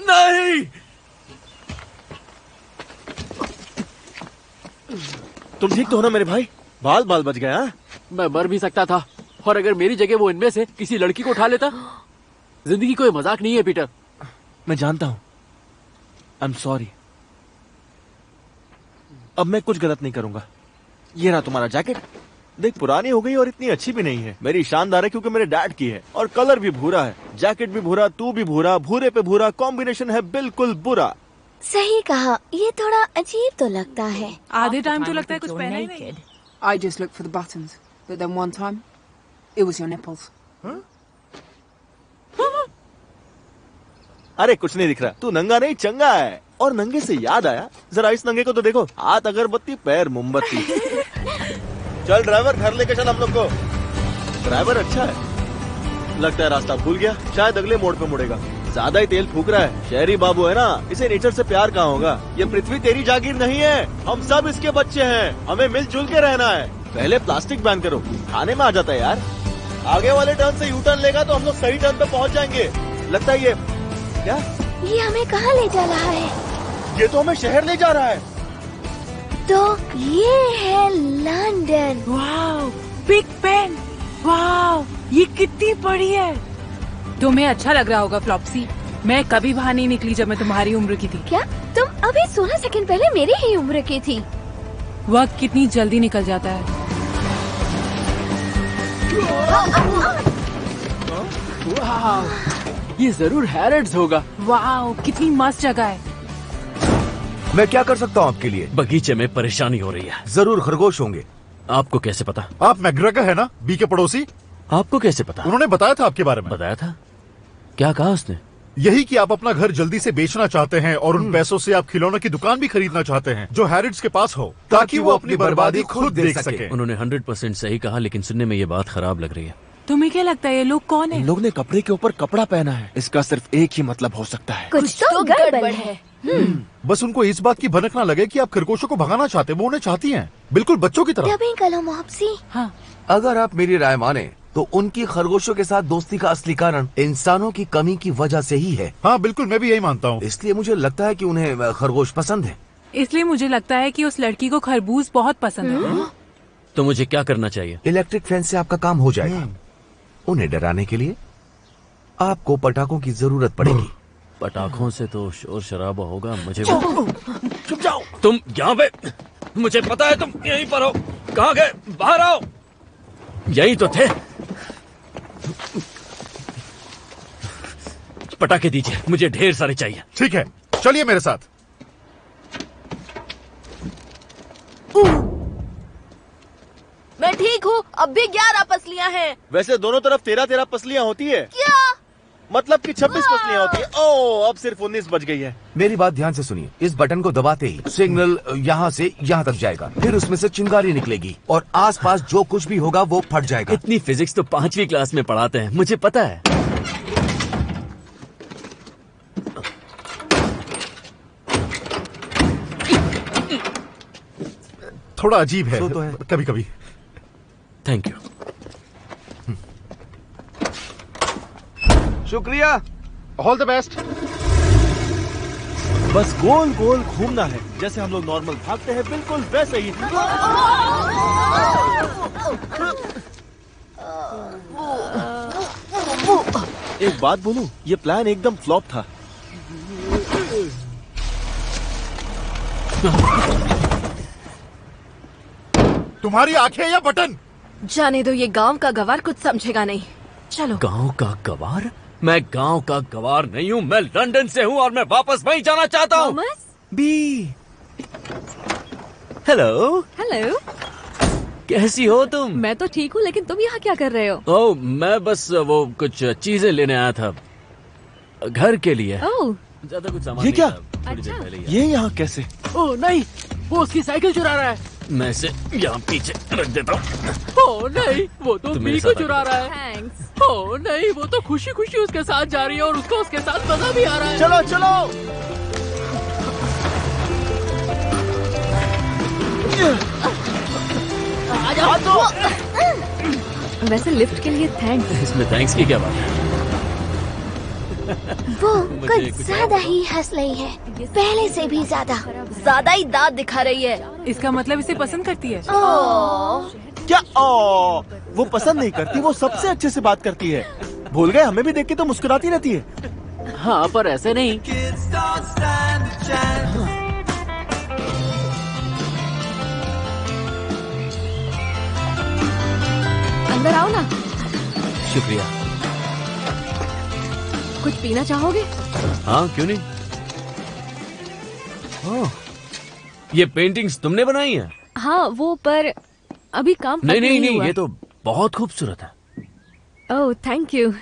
नहीं, तुम ठीक तो हो ना मेरे भाई? बाल बाल बच गया। मैं मर भी सकता था, और अगर मेरी जगह वो इनमें से किसी लड़की को उठा लेता। जिंदगी कोई मजाक नहीं है पीटर। मैं जानता हूँ। I am sorry. अब मैं कुछ गलत नहीं करूंगा। ये रहा तुम्हारा जैकेट। देख, पुरानी हो गई और इतनी अच्छी भी नहीं है। मेरी शानदार है क्योंकि मेरे डैड की है और कलर भी भूरा है। जैकेट भी भूरा, तू भी भूरा, भूरे पे भूरा, कॉम्बिनेशन है बिल्कुल बुरा। सही कहा, ये थोड़ा अजीब तो लगता है। आधे टाइम तो लगता है कुछ पहना ही नहीं। I just looked for the buttons, but then one time, it was your nipples. अरे कुछ नहीं दिख रहा, तू नंगा नहीं चंगा है। और नंगे से याद आया, जरा इस नंगे को तो देखो, हाथ अगरबत्ती, पैर मोमबत्ती। चल ड्राइवर, घर लेके चल हम लोग को। ड्राइवर अच्छा है, लगता है रास्ता भूल गया, शायद अगले मोड़ पे मुड़ेगा। ज्यादा ही तेल फूक रहा है। शहरी बाबू है ना, इसे नेचर से प्यार कहाँ होगा। ये पृथ्वी तेरी जागीर नहीं है, हम सब इसके बच्चे हैं, हमें मिलजुल के रहना है। पहले प्लास्टिक बैन करो, खाने में आ जाता है यार। आगे वाले टर्न से यू टर्न लेगा तो हम लोग सही टर्न पे पहुँच जाएंगे। लगता है ये क्या, ये हमें कहाँ ले जा रहा है? ये तो हमें शहर ले जा रहा है। तो ये है London. Wow, big Ben. Wow, ये कितनी बड़ी है। तुम्हें अच्छा लग रहा होगा फ्लॉप्सी। मैं कभी बाहर नहीं निकली जब मैं तुम्हारी उम्र की थी। क्या तुम अभी 16 सेकंड पहले मेरी ही उम्र की थी? वक्त कितनी जल्दी निकल जाता है। वाह, ये जरूर हैरेड्स होगा। वाओ, कितनी मस्त जगह है। मैं क्या कर सकता हूँ आपके लिए? बगीचे में परेशानी हो रही है। जरूर खरगोश होंगे। आपको कैसे पता? आप मैग्रेगर है ना, बी के पड़ोसी? आपको कैसे पता? उन्होंने बताया था आपके बारे में। बताया था? क्या कहा उसने? यही कि आप अपना घर जल्दी से बेचना चाहते हैं और उन पैसों से आप खिलौनों की दुकान भी खरीदना चाहते हैं जो हैरिड्स के पास हो, ताकि वो अपनी बर्बादी खुद देख सके। उन्होंने 100% सही कहा, लेकिन सुनने में ये बात खराब लग रही है। तुम्हें क्या लगता है ये लोग कौन है? इन लोग ने कपड़े के ऊपर कपड़ा पहना है, इसका सिर्फ एक ही मतलब हो सकता है, कुछ तो गड़बड़ है। बस उनको इस बात की भनक ना लगे कि आप खरगोशों को भगाना चाहते, वो उन्हें चाहती हैं, बिल्कुल बच्चों की तरह। डबिंग करो मॉप्सी। हाँ। अगर आप मेरी राय माने तो उनकी खरगोशों के साथ दोस्ती का असली कारण इंसानों की कमी की वजह से ही है। हाँ बिल्कुल, मैं भी यही मानता हूँ। इसलिए मुझे लगता है कि उन्हें खरगोश पसंद है। इसलिए मुझे लगता है कि उस लड़की को खरबूज बहुत पसंद है। तो मुझे क्या करना चाहिए? इलेक्ट्रिक फेंस से आपका काम हो जाएगा। उन्हें डराने के लिए आपको पटाखों की जरूरत पड़ेगी। पटाखों से तो शोर शराबा होगा। मुझे चुप जाओ। तुम यहाँ पे, मुझे पता है तुम यहीं पर हो। कहाँ गए? बाहर आओ। यही तो थे। पटाखे दीजिए, मुझे ढेर सारे चाहिए। ठीक है, चलिए मेरे साथ। मैं ठीक हूँ, अब भी 11 पसलियाँ हैं। वैसे दोनों तरफ 13-13 पसलियाँ होती है। क्या मतलब कि 26 पसलियाँ होती है। ओह, अब सिर्फ 19 बच गई है। मेरी बात ध्यान से सुनिए। इस बटन को दबाते ही सिग्नल यहाँ से यहाँ तक जाएगा, फिर उसमें से चिंगारी निकलेगी और आसपास जो कुछ भी होगा वो फट जाएगा। इतनी फिजिक्स तो 5वीं क्लास में पढ़ाते हैं, मुझे पता है। थोड़ा अजीब है तो कभी कभी। Thank you. शुक्रिया। All the best. बस गोल गोल घूमना है, जैसे हम लोग नॉर्मल भागते हैं, बिल्कुल वैसे ही। एक बात बोलूं, ये प्लान एकदम फ्लॉप था। तुम्हारी आंखें या बटन? जाने दो, ये गांव का गवार कुछ समझेगा नहीं। चलो। गांव का गवार? मैं गांव का गवार नहीं हूँ, मैं लंदन से हूँ और मैं वापस वहीं जाना चाहता हूँ। बी। हेलो। हेलो। कैसी हो तुम? मैं तो ठीक हूँ, लेकिन तुम यहाँ क्या कर रहे हो? ओह, मैं बस वो कुछ चीजें लेने आया था घर के लिए। ओह, ज्यादा कुछ सामान ये नहीं क्या? था, थोड़ी देर पहले ही। ये यहाँ कैसे? ओह नहीं, वो उसकी साइकिल चुरा रहा है। मैं इसे यहाँ पीछे रख देता हूँ। ओह नहीं, वो तो तुम बी मेरे को साथ चुरा रहा है। थैंक्स। ओह नहीं, वो तो खुशी खुशी उसके साथ जा रही है और उसको उसके साथ मजा भी आ रहा है। चलो चलो। वैसे लिफ्ट के लिए थैंक्स। इसमें थैंक्स की क्या बात है? वो कुछ ज्यादा ही हंस रही है, पहले से भी ज्यादा ही दांत दिखा रही है। इसका मतलब इसे पसंद करती है। क्या? वो पसंद नहीं करती, वो सबसे अच्छे से बात करती है। भूल गए, हमें भी देख के तो मुस्कुराती रहती है। हाँ, पर ऐसे नहीं। अंदर आओ ना। शुक्रिया। कुछ पीना चाहोगे? हाँ, क्यों नहीं। ओह, ये पेंटिंग्स तुमने बनाई है? हाँ, वो पर अभी काम नहीं, हुआ। ये तो बहुत खूबसूरत है। ओह, थैंक यू।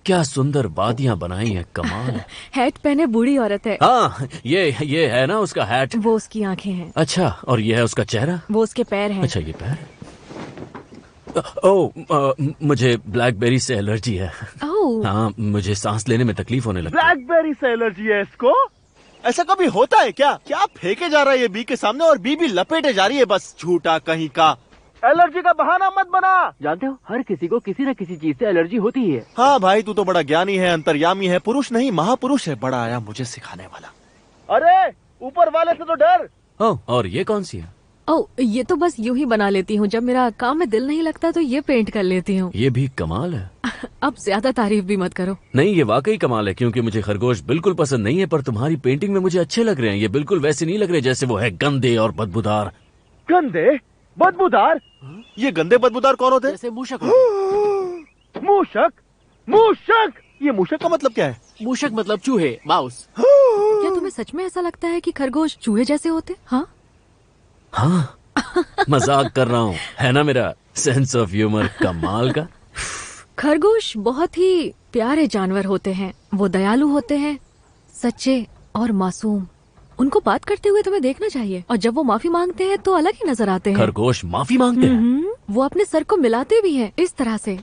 क्या सुंदर वादियां बनाई हैं, कमाल है। हैट पहने बूढ़ी औरत है। हाँ, ये है ना उसका हैट। वो उसकी आंखें हैं। अच्छा, और ये है उसका चेहरा। वो उसके पैर हैं। अच्छा, ये पैर। मुझे ब्लैकबेरी से एलर्जी है। हाँ, मुझे सांस लेने में तकलीफ होने लगती है। ब्लैकबेरी से एलर्जी है इसको? ऐसा कभी होता है क्या? क्या फेंके जा रहा है ये बी के सामने और बी भी लपेटे जा रही है बस। झूठा कहीं का। एलर्जी का बहाना मत बना। जानते हो, हर किसी को किसी न किसी चीज से एलर्जी होती है। हाँ भाई, तू तो बड़ा ज्ञानी है, अंतर्यामी है, पुरुष नहीं महापुरुष है। बड़ा आया मुझे सिखाने वाला। अरे ऊपर वाले से तो डर। और ये कौन सी है? ओह, ये तो बस यूं ही बना लेती हूँ। जब मेरा काम में दिल नहीं लगता तो ये पेंट कर लेती हूँ। ये भी कमाल है। अब ज्यादा तारीफ भी मत करो। नहीं, ये वाकई कमाल है, क्योंकि मुझे खरगोश बिल्कुल पसंद नहीं है, पर तुम्हारी पेंटिंग में मुझे अच्छे लग रहे हैं। ये बिल्कुल वैसे नहीं लग रहे जैसे वो है गंदे और बदबूदार। गंदे बदबूदार? ये गंदे बदबूदार कौन होते? जैसे मूषक। मूषक? मूषक? ये मूषक का मतलब क्या है? मूषक मतलब चूहे, माउस। क्या तुम्हें सच में ऐसा लगता है कि खरगोश चूहे जैसे होते? हाँ, मजाक कर रहा हूँ, है ना मेरा सेंस ऑफ ह्यूमर कमाल का। खरगोश बहुत ही प्यारे जानवर होते हैं। वो दयालु होते हैं, सच्चे और मासूम। उनको बात करते हुए तुम्हें देखना चाहिए, और जब वो माफी मांगते हैं तो अलग ही नजर आते हैं। खरगोश माफी मांगते हैं? वो अपने सर को मिलाते भी हैं इस तरह से।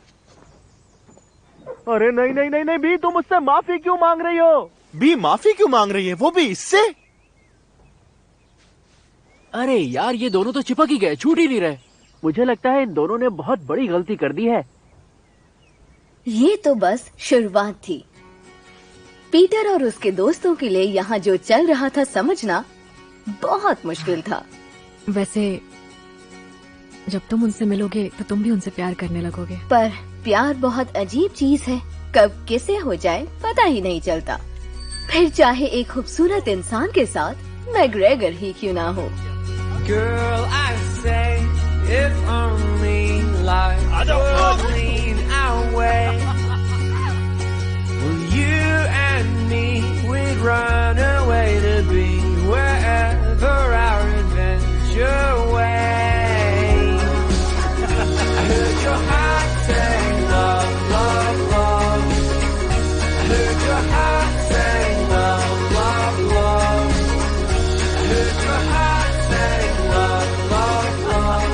अरे नहीं नहीं नहीं नहीं बी, तुम मुझसे माफी क्यों मांग रही हो? बी माफी क्यों मांग रही है, वो भी इससे? अरे यार, ये दोनों तो चिपक ही गए, छूट ही नहीं रहे। मुझे लगता है इन दोनों ने बहुत बड़ी गलती कर दी है। ये तो बस शुरुआत थी। पीटर और उसके दोस्तों के लिए यहाँ जो चल रहा था समझना बहुत मुश्किल था। वैसे जब तुम उनसे मिलोगे तो तुम भी उनसे प्यार करने लगोगे। पर प्यार बहुत अजीब चीज है, कब किसे हो जाए पता ही नहीं चलता। फिर चाहे एक खूबसूरत इंसान के साथ मैग्रेगर ही क्यों ना हो। Girl, I say, if only life would lean our way. Well, you and me, we'd run away to be wherever our adventure waits. I heard your heart say love, love, love. I heard your heart say love, love, love. I heard your heart say love, love, love.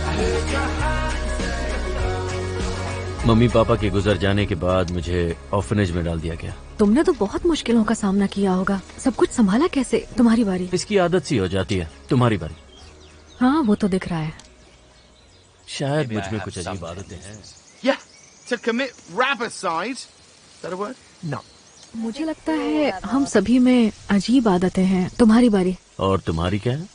I heard your heart say love. Mummy papa के गुजर जाने के बाद मुझे orphanage में डाल दिया गया। तुमने तो बहुत मुश्किलों का सामना किया होगा। सब कुछ संभाला कैसे? तुम्हारी बारी। इसकी आदत सी हो जाती है। तुम्हारी बारी। हाँ, वो तो दिख रहा है। शायद मुझ में कुछ अजीब आदतें हैं। Yeah, to commit rapicide. Is that a word? No. मुझे लगता है हम सभी में अजीब आदतें हैं। तुम्हारी बारी। और तुम्हारी क्या है?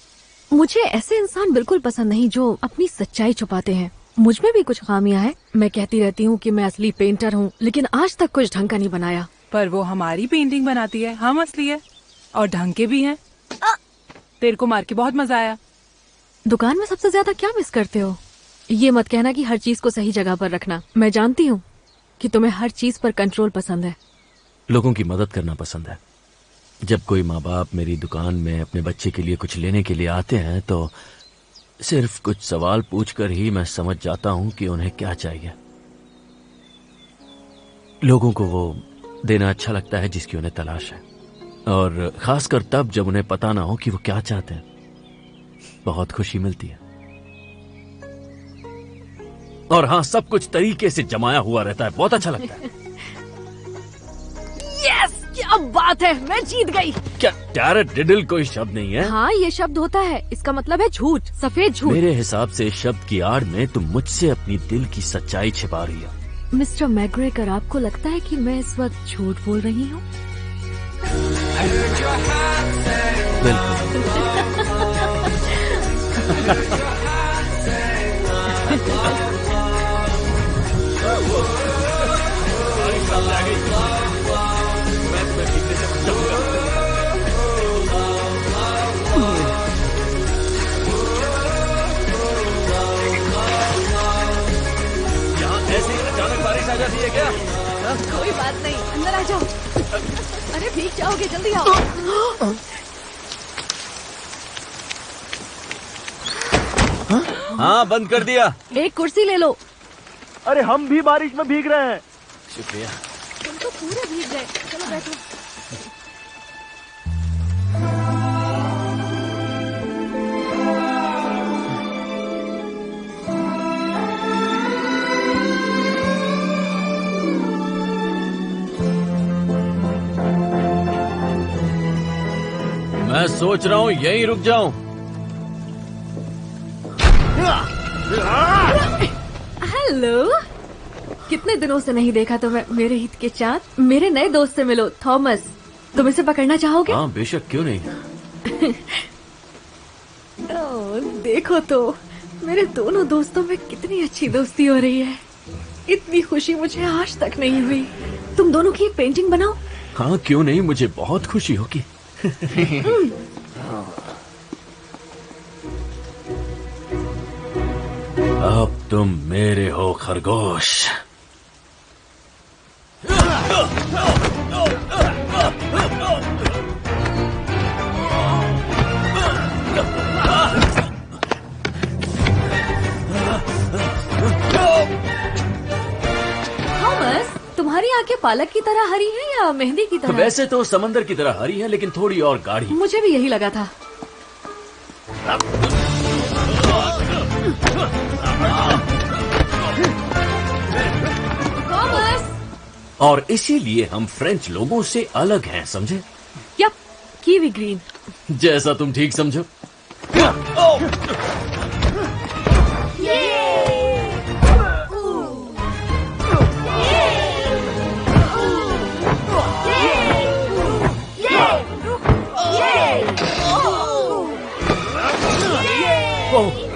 मुझे ऐसे इंसान बिल्कुल पसंद नहीं जो अपनी सच्चाई छुपाते हैं। मुझ में भी कुछ खामियां हैं। मैं कहती रहती हूँ कि मैं असली पेंटर हूँ, लेकिन आज तक कुछ ढंग का नहीं बनाया। पर वो हमारी पेंटिंग बनाती है, हम असली है और ढंग के भी हैं। तेरे को मार के बहुत मजा आया। दुकान में सबसे ज्यादा क्या मिस करते हो? ये मत कहना कि हर चीज को सही जगह पर रखना। मैं जानती हूँ कि तुम्हें हर चीज पर कंट्रोल पसंद है। लोगों की मदद करना पसंद है। जब कोई माँ बाप मेरी दुकान में अपने बच्चे के लिए कुछ लेने के लिए आते हैं तो सिर्फ कुछ सवाल पूछकर ही मैं समझ जाता हूँ कि उन्हें क्या चाहिए। लोगों को वो देना अच्छा लगता है जिसकी उन्हें तलाश है, और खासकर तब जब उन्हें पता ना हो कि वो क्या चाहते हैं। बहुत खुशी मिलती है। और हाँ, सब कुछ तरीके से जमाया हुआ रहता है। बहुत अच्छा लगता है। यस, क्या बात है, मैं जीत गई। क्या टैरट डिडल कोई शब्द नहीं है? हाँ, ये शब्द होता है। इसका मतलब है झूठ, सफेद झूठ। मेरे हिसाब से इस शब्द की आड़ में तुम मुझसे अपनी दिल की सच्चाई छिपा रही हो। मिस्टर मैग्रेगर, आपको लगता है कि मैं इस वक्त झूठ बोल रही हूँ? बात नहीं, अंदर आ जाओ। अरे भीग जाओगे, जल्दी आओ। हाँ, बंद कर दिया। एक कुर्सी ले लो। अरे हम भी बारिश में भीग रहे हैं। शुक्रिया। तुम तो पूरे भीग गए। चलो बैठो। मैं सोच रहा हूँ यहीं रुक जाऊं। हेलो, कितने दिनों से नहीं देखा तुम्हें मेरे हित के चाँद। मेरे नए दोस्त से मिलो, थॉमस। तुम इसे पकड़ना चाहोगे? हाँ, बेशक, क्यों नहीं। देखो तो मेरे दोनों दोस्तों में कितनी अच्छी दोस्ती हो रही है। इतनी खुशी मुझे आज तक नहीं हुई। तुम दोनों की एक पेंटिंग बनाओ। हाँ, क्यों नहीं, मुझे बहुत खुशी होगी। अब तुम मेरे हो खरगोश। थॉमस, तुम्हारी आंखें पालक की तरह हरी हैं या मेहंदी की तरह? वैसे तो समंदर की तरह हरी है, लेकिन थोड़ी और गाढ़ी। मुझे भी यही लगा था। थॉमस! और इसीलिए हम फ्रेंच लोगों से अलग हैं, समझे? Yup, kiwi green. जैसा तुम ठीक समझो।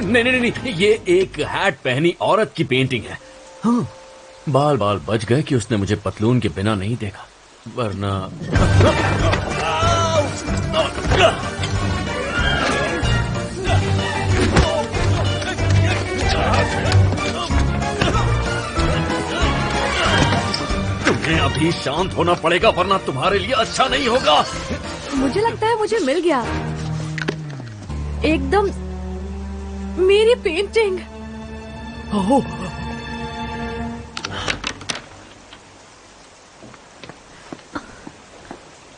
नहीं नहीं नहीं, ये एक हैट पहनी औरत की पेंटिंग है। हाँ, बाल बाल बच गए कि उसने मुझे पतलून के बिना नहीं देखा, वरना। तुम्हें अभी शांत होना पड़ेगा, वरना तुम्हारे लिए अच्छा नहीं होगा। मुझे लगता है मुझे मिल गया एकदम मेरी पेंटिंग। ओह,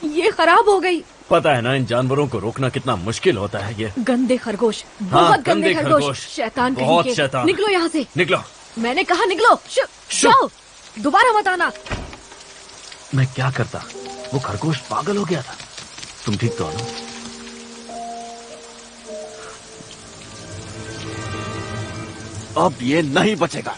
ये खराब हो गई। पता है ना, इन जानवरों को रोकना कितना मुश्किल होता है। ये गंदे खरगोश, बहुत गंदे खरगोश, शैतान कहीं बहुत के। शैतान। निकलो यहाँ से। निकलो। मैंने कहा निकलो। जाओ, दोबारा मत आना। मैं क्या करता, वो खरगोश पागल हो गया था। तुम ठीक तो हो ना? अब ये नहीं बचेगा।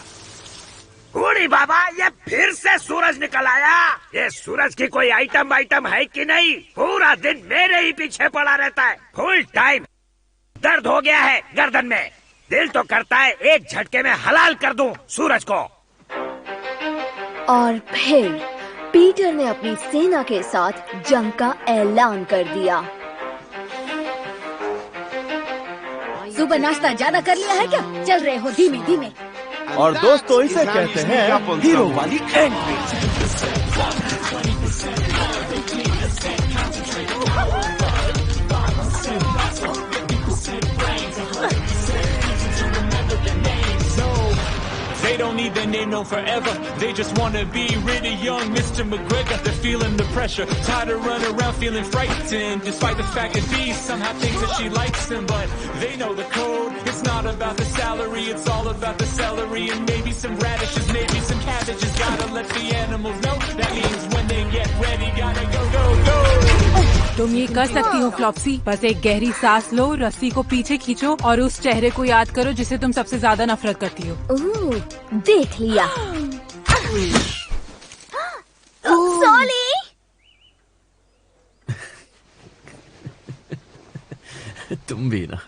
बूढ़ी बाबा, ये फिर से सूरज निकल आया। ये सूरज की कोई आइटम है कि नहीं? पूरा दिन मेरे ही पीछे पड़ा रहता है, फुल टाइम। दर्द हो गया है गर्दन में। दिल तो करता है एक झटके में हलाल कर दूं सूरज को। और फिर पीटर ने अपनी सेना के साथ जंग का ऐलान कर दिया। सुबह नाश्ता ज्यादा कर लिया है क्या? चल रहे हो धीमे धीमे। और दोस्तों, इसे कहते हैं हीरो वाली entry. They don't need their name known forever. They just want to be really young Mr. McGregor. They're feeling the pressure, tired of running around feeling frightened. Despite the fact that B somehow thinks that she likes him, but they know the code. It's not about the salary, it's all about the celery. And maybe some radishes, maybe some cabbages. Gotta let the animals know. That means when they get ready, gotta go, go, go. तुम ये कर सकती हो फ्लॉप्सी। बस एक गहरी सांस लो, रस्सी को पीछे खींचो और उस चेहरे को याद करो जिसे तुम सबसे ज्यादा नफरत करती हो। देख लिया। सॉली, तुम भी ना।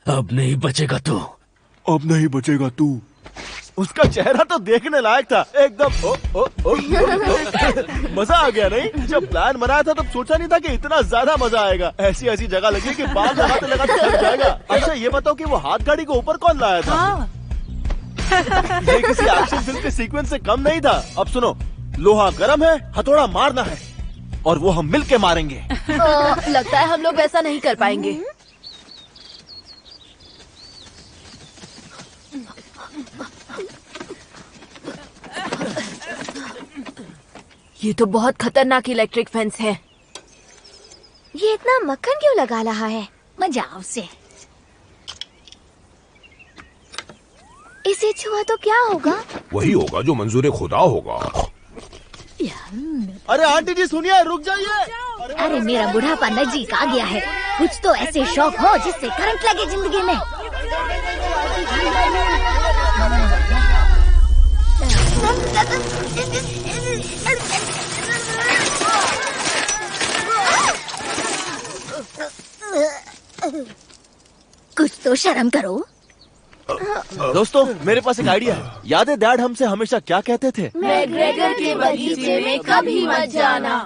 अब नहीं बचेगा तू। अब नहीं बचेगा तू। उसका चेहरा तो देखने लायक था एकदम। मजा आ गया नहीं? जब प्लान बनाया था तब सोचा नहीं था कि इतना ज्यादा मजा आएगा। ऐसी ऐसी जगह लगी कि बाल लगाते लगाते थक जाएगा। अच्छा ये बताओ कि वो हाथ गाड़ी को ऊपर कौन लाया था? ये किसी एक्शन फिल्म के सीक्वेंस से कम नहीं था। अब सुनो, लोहा गर्म है, हथौड़ा मारना है और वो हम मिलके मारेंगे। लगता है हम लोग वैसा नहीं कर पाएंगे। ये तो बहुत खतरनाक इलेक्ट्रिक फेंस है। ये इतना मक्खन क्यों लगा रहा है? मजाओ से। इसे छुआ तो क्या होगा? वही होगा जो मंजूर खुदा होगा। अरे आंटी जी सुनिए, रुक जाइए। अरे मेरा बुढ़ापा नजदीक आ गया है। कुछ तो ऐसे शौक हो जिससे करंट लगे जिंदगी में। कुछ तो शर्म करो। दोस्तों मेरे पास एक आइडिया है। याद है डैड हमसे हमेशा क्या कहते थे? मैग्रेगर के बगीचे में कभी मत जाना।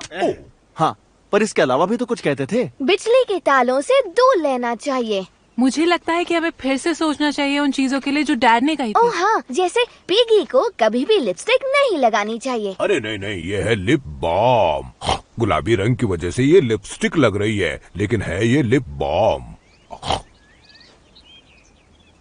हाँ, पर इसके अलावा भी तो कुछ कहते थे। बिजली के तालों से दूर लेना चाहिए। मुझे लगता है कि हमें फिर से सोचना चाहिए उन चीजों के लिए जो डैड ने कही थी। ओह हाँ, जैसे पिगी को कभी भी लिपस्टिक नहीं लगानी चाहिए। अरे नहीं नहीं, ये है लिप बाम। गुलाबी रंग की वजह से ये लिपस्टिक लग रही है, लेकिन है ये लिप बाम।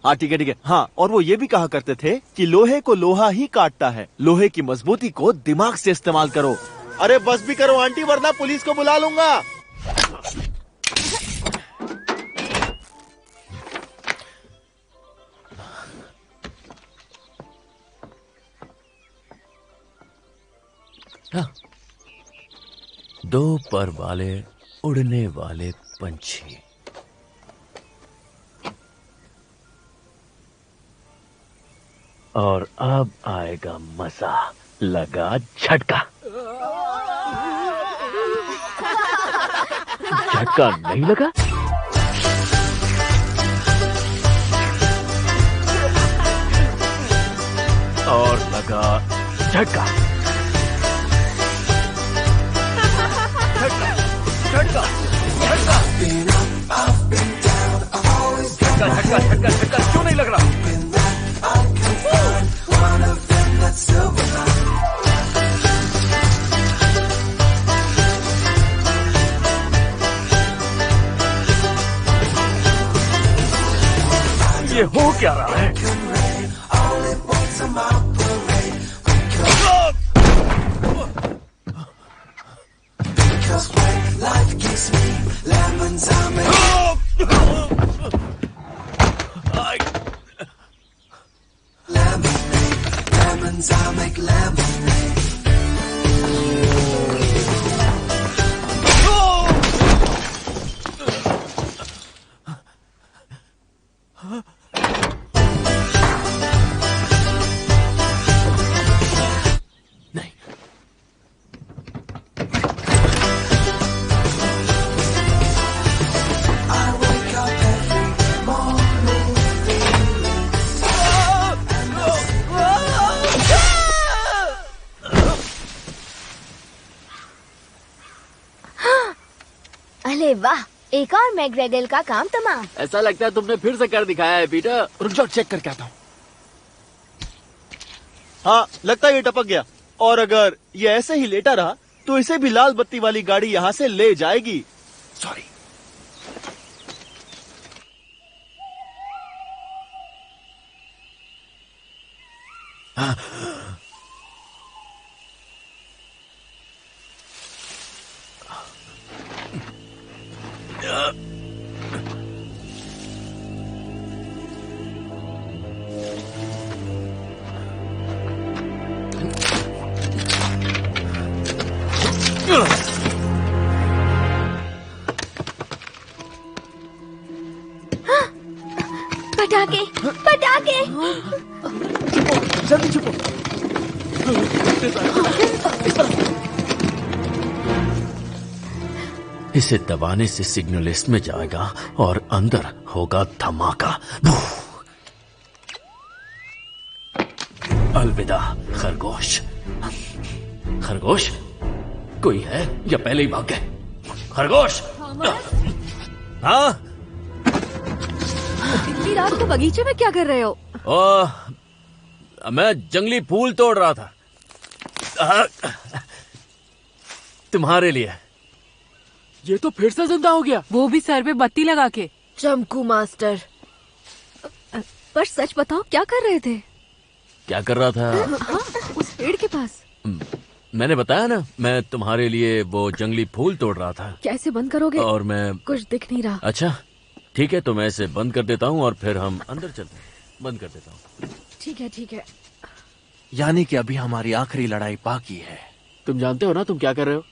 हाँ ठीक है। हाँ, और वो ये भी कहा करते थे कि लोहे को लोहा ही काटता है। लोहे की मजबूती को दिमाग से इस्तेमाल करो। अरे बस भी करो आंटी, वरना पुलिस को बुला लूंगा। दो पर वाले उड़ने वाले पंछी। और अब आएगा मजा। लगा झटका। झटका नहीं लगा? और लगा झटका। झटका झटका झटका झटका झटका क्यों नहीं लग रहा? ये हो क्या रहा है? अरे वाह, एक और मैग्रेगल का काम तमाम। ऐसा लगता है तुमने फिर से कर दिखाया है पीटर। रुक जाओ, चेक करके आता हूँ। हाँ, लगता है ये टपक गया। और अगर ये ऐसे ही लेटा रहा तो इसे भी लाल बत्ती वाली गाड़ी यहाँ से ले जाएगी। सॉरी। पटाखे, पटाखे। जल्दी छुपो। इसे दबाने से सिग्नल इसमें जाएगा और अंदर होगा धमाका। अलविदा खरगोश। खरगोश, कोई है या पहले ही भाग गए? खरगोश। हाँ, इतनी रात को बगीचे में क्या कर रहे हो? मैं जंगली फूल तोड़ रहा था तुम्हारे लिए। ये तो फिर से जिंदा हो गया, वो भी सर पे बत्ती लगा के। चमकू मास्टर, पर सच बताओ क्या कर रहे थे? क्या कर रहा था? हाँ, उस पेड़ के पास। मैंने बताया ना, मैं तुम्हारे लिए वो जंगली फूल तोड़ रहा था। कैसे बंद करोगे? और मैं कुछ दिख नहीं रहा। अच्छा ठीक है, तो मैं इसे बंद कर देता हूँ और फिर हम अंदर चलते हैं। बंद कर देता हूँ। ठीक है ठीक है। यानी कि अभी हमारी आखिरी लड़ाई बाकी है। तुम जानते हो ना तुम क्या कर रहे हो?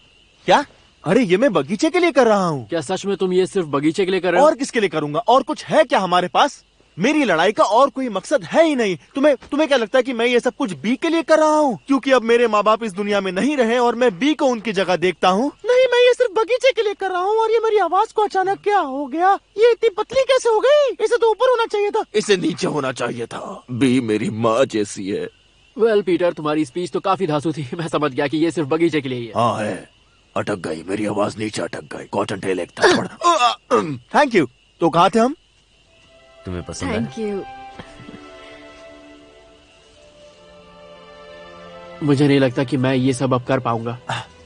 क्या? अरे ये मैं बगीचे के लिए कर रहा हूँ। क्या सच में तुम ये सिर्फ बगीचे के लिए कर रहे हो? और किसके लिए करूंगा? और कुछ है क्या हमारे पास? मेरी लड़ाई का और कोई मकसद है ही नहीं। तुम्हें क्या लगता है कि मैं ये सब कुछ बी के लिए कर रहा हूँ क्योंकि अब मेरे माँ बाप इस दुनिया में नहीं रहे और मैं बी को उनकी जगह देखता हूँ? नहीं, मैं ये सिर्फ बगीचे के लिए कर रहा हूँ। और ये मेरी आवाज को अचानक क्या हो गया? ये इतनी पतली कैसे हो गई? इसे तो ऊपर होना चाहिए था। इसे नीचे होना चाहिए था। बी मेरी माँ जैसी है। वेल पीटर, तुम्हारी स्पीच तो काफी धांसू थी। मैं समझ गया कि ये सिर्फ बगीचे के लिए ही है। हाँ है, अटक गई मेरी आवाज, नीचे अटक गई। कॉटन टेल एक थप्पड़। Thank you. तो कहाँ थे हम? तुम्हें पसंद है? Thank you. मुझे नहीं लगता कि मैं ये सब अब कर पाऊंगा।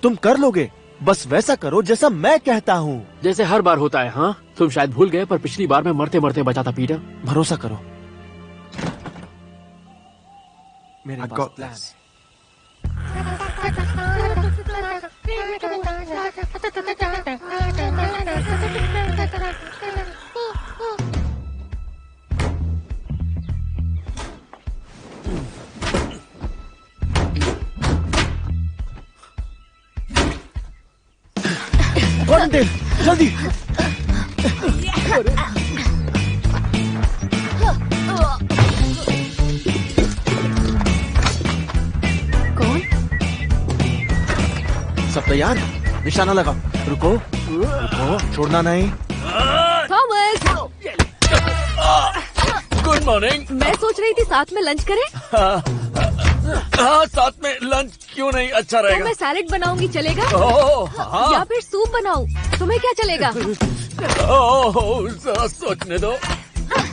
तुम कर लोगे, बस वैसा करो जैसा मैं कहता हूँ। जैसे हर बार होता है। हाँ, तुम शायद भूल गए, पर पिछली बार मैं मरते मरते बचा था पीटर। भरोसा करो, मेरे I pass got plan this. है। कॉटन टेल, जल्दी। कौन? सब तैयार? निशाना लगा। रुको रुको, छोड़ना नहीं। Thomas, good morning. मैं सोच रही थी साथ में लंच करें। हाँ, साथ में लंच क्यों नहीं? अच्छा तो रहेगा। मैं सैलेड बनाऊंगी, चलेगा? हाँ। या फिर सूप बनाऊं? तुम्हें क्या चलेगा? जरा सोचने दो।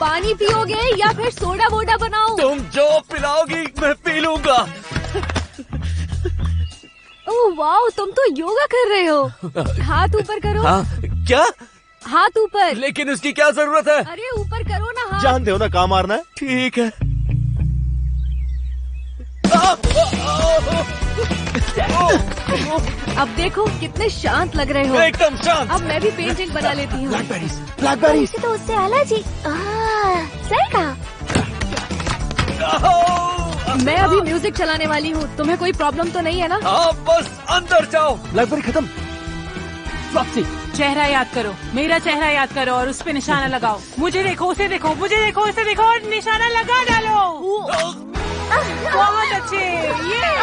पानी पियोगे या फिर सोडा वोडा बनाऊं? तुम जो पिलाओगी मैं पी लूंगा। ओह वाह, तुम तो योगा कर रहे हो। हाथ ऊपर करो। हाँ, क्या? हाथ ऊपर। लेकिन उसकी क्या जरूरत है? अरे ऊपर करो ना हाथ। जानते हो ना कहाँ मारना है। ठीक है। अब देखो कितने शांत लग रहे हो। एकदम शांत। अब मैं भी पेंटिंग बना लेती हूँ। ब्लैकबेरीज। तो उससे एलर्जी। सही कहा। मैं अभी म्यूजिक चलाने वाली हूँ, तुम्हें कोई प्रॉब्लम तो नहीं है ना? हाँ, बस अंदर जाओ। ब्लैकबेरी खत्म। फ्लॉप्सी, चेहरा याद करो, मेरा चेहरा याद करो और उस पे निशाना लगाओ। मुझे देखो, उसे देखो, मुझे देखो, उसे देखो और निशाना लगा डालो। बहुत अच्छे। ये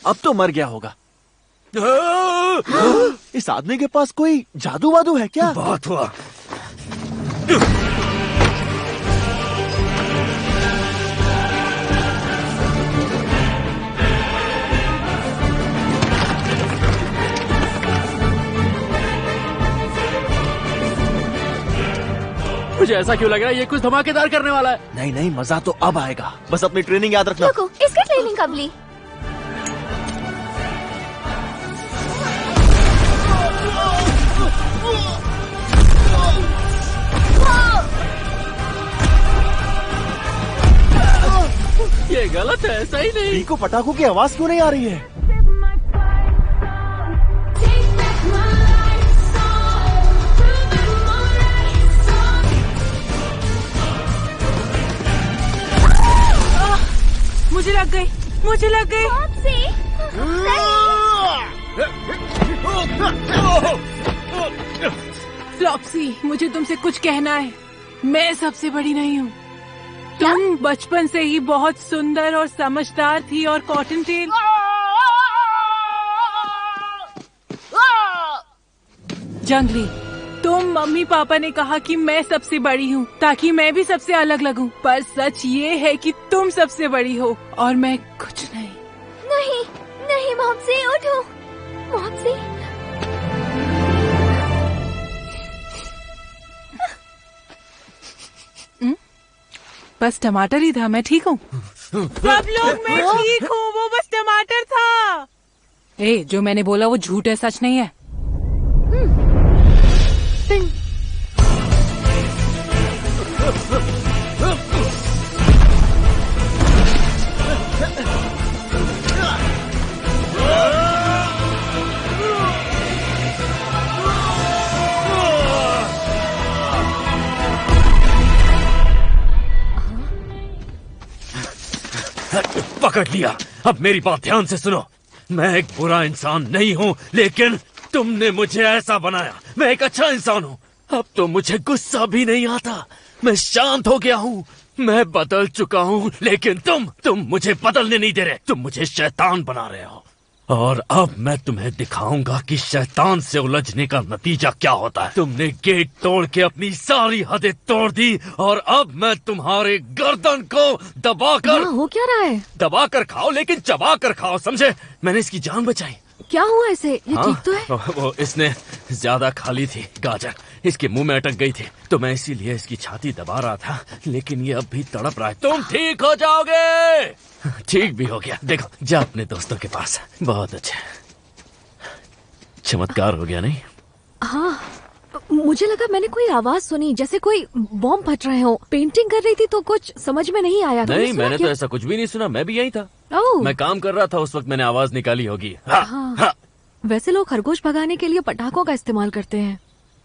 अब तो मर गया होगा। इस आदमी के पास कोई जादू वादू है क्या? बात हुआ। मुझे ऐसा क्यों लग रहा है ये कुछ धमाकेदार करने वाला है? नहीं नहीं, मजा तो अब आएगा। बस अपनी ट्रेनिंग याद रखना। रुको, इसका ट्रेनिंग कब ली? ये गलत है, सही नहीं। बी को पटाखों की आवाज क्यों नहीं आ रही है? मुझे लग गई, मुझे लग गई। फ्लॉप्सी, मुझे तुमसे कुछ कहना है। मैं सबसे बड़ी नहीं हूँ। तुम बचपन से ही बहुत सुंदर और समझदार थी और कॉटन टेल जंगली, तुम मम्मी पापा ने कहा कि मैं सबसे बड़ी हूँ ताकि मैं भी सबसे अलग लगूं, पर सच ये है कि तुम सबसे बड़ी हो और मैं कुछ नहीं। नहीं नहीं मॉम्सी, उठो मॉम्सी। बस टमाटर ही था, मैं ठीक हूँ। सब लोग मैं ठीक हूँ, वो बस टमाटर था। जो मैंने बोला वो झूठ है, सच नहीं है। पकड़ लिया। अब मेरी बात ध्यान से सुनो। मैं एक बुरा इंसान नहीं हूँ, लेकिन तुमने मुझे ऐसा बनाया। मैं एक अच्छा इंसान हूँ। अब तो मुझे गुस्सा भी नहीं आता। मैं शांत हो गया हूँ। मैं बदल चुका हूँ, लेकिन तुम मुझे बदलने नहीं दे रहे। तुम मुझे शैतान बना रहे हो। और अब मैं तुम्हें दिखाऊंगा कि शैतान से उलझने का नतीजा क्या होता है। तुमने गेट तोड़ के अपनी सारी हदें तोड़ दी और अब मैं तुम्हारे गर्दन को दबाकर हो क्या रहा है? दबाकर खाओ, लेकिन चबा कर खाओ, समझे? मैंने इसकी जान बचाई। क्या हुआ इसे? ये ठीक तो है? वो इसने ज्यादा खा ली थी गाजर, इसके मुंह में अटक गई थी, तो मैं इसीलिए इसकी छाती दबा रहा था, लेकिन ये अब भी तड़प रहा है। तुम ठीक हो जाओगे। ठीक भी हो गया। देखो, जा अपने दोस्तों के पास। बहुत अच्छा, चमत्कार हो गया नहीं? हाँ, मुझे लगा मैंने कोई आवाज सुनी, जैसे कोई बॉम्ब फट रहे हो। पेंटिंग कर रही थी तो कुछ समझ में नहीं आया। नहीं, मैंने तो ऐसा कुछ भी नहीं सुना। मैं भी यहीं था। मैं काम कर रहा था उस वक्त, मैंने आवाज निकाली होगी। हाँ। वैसे लोग खरगोश भगाने के लिए पटाखों का इस्तेमाल करते हैं।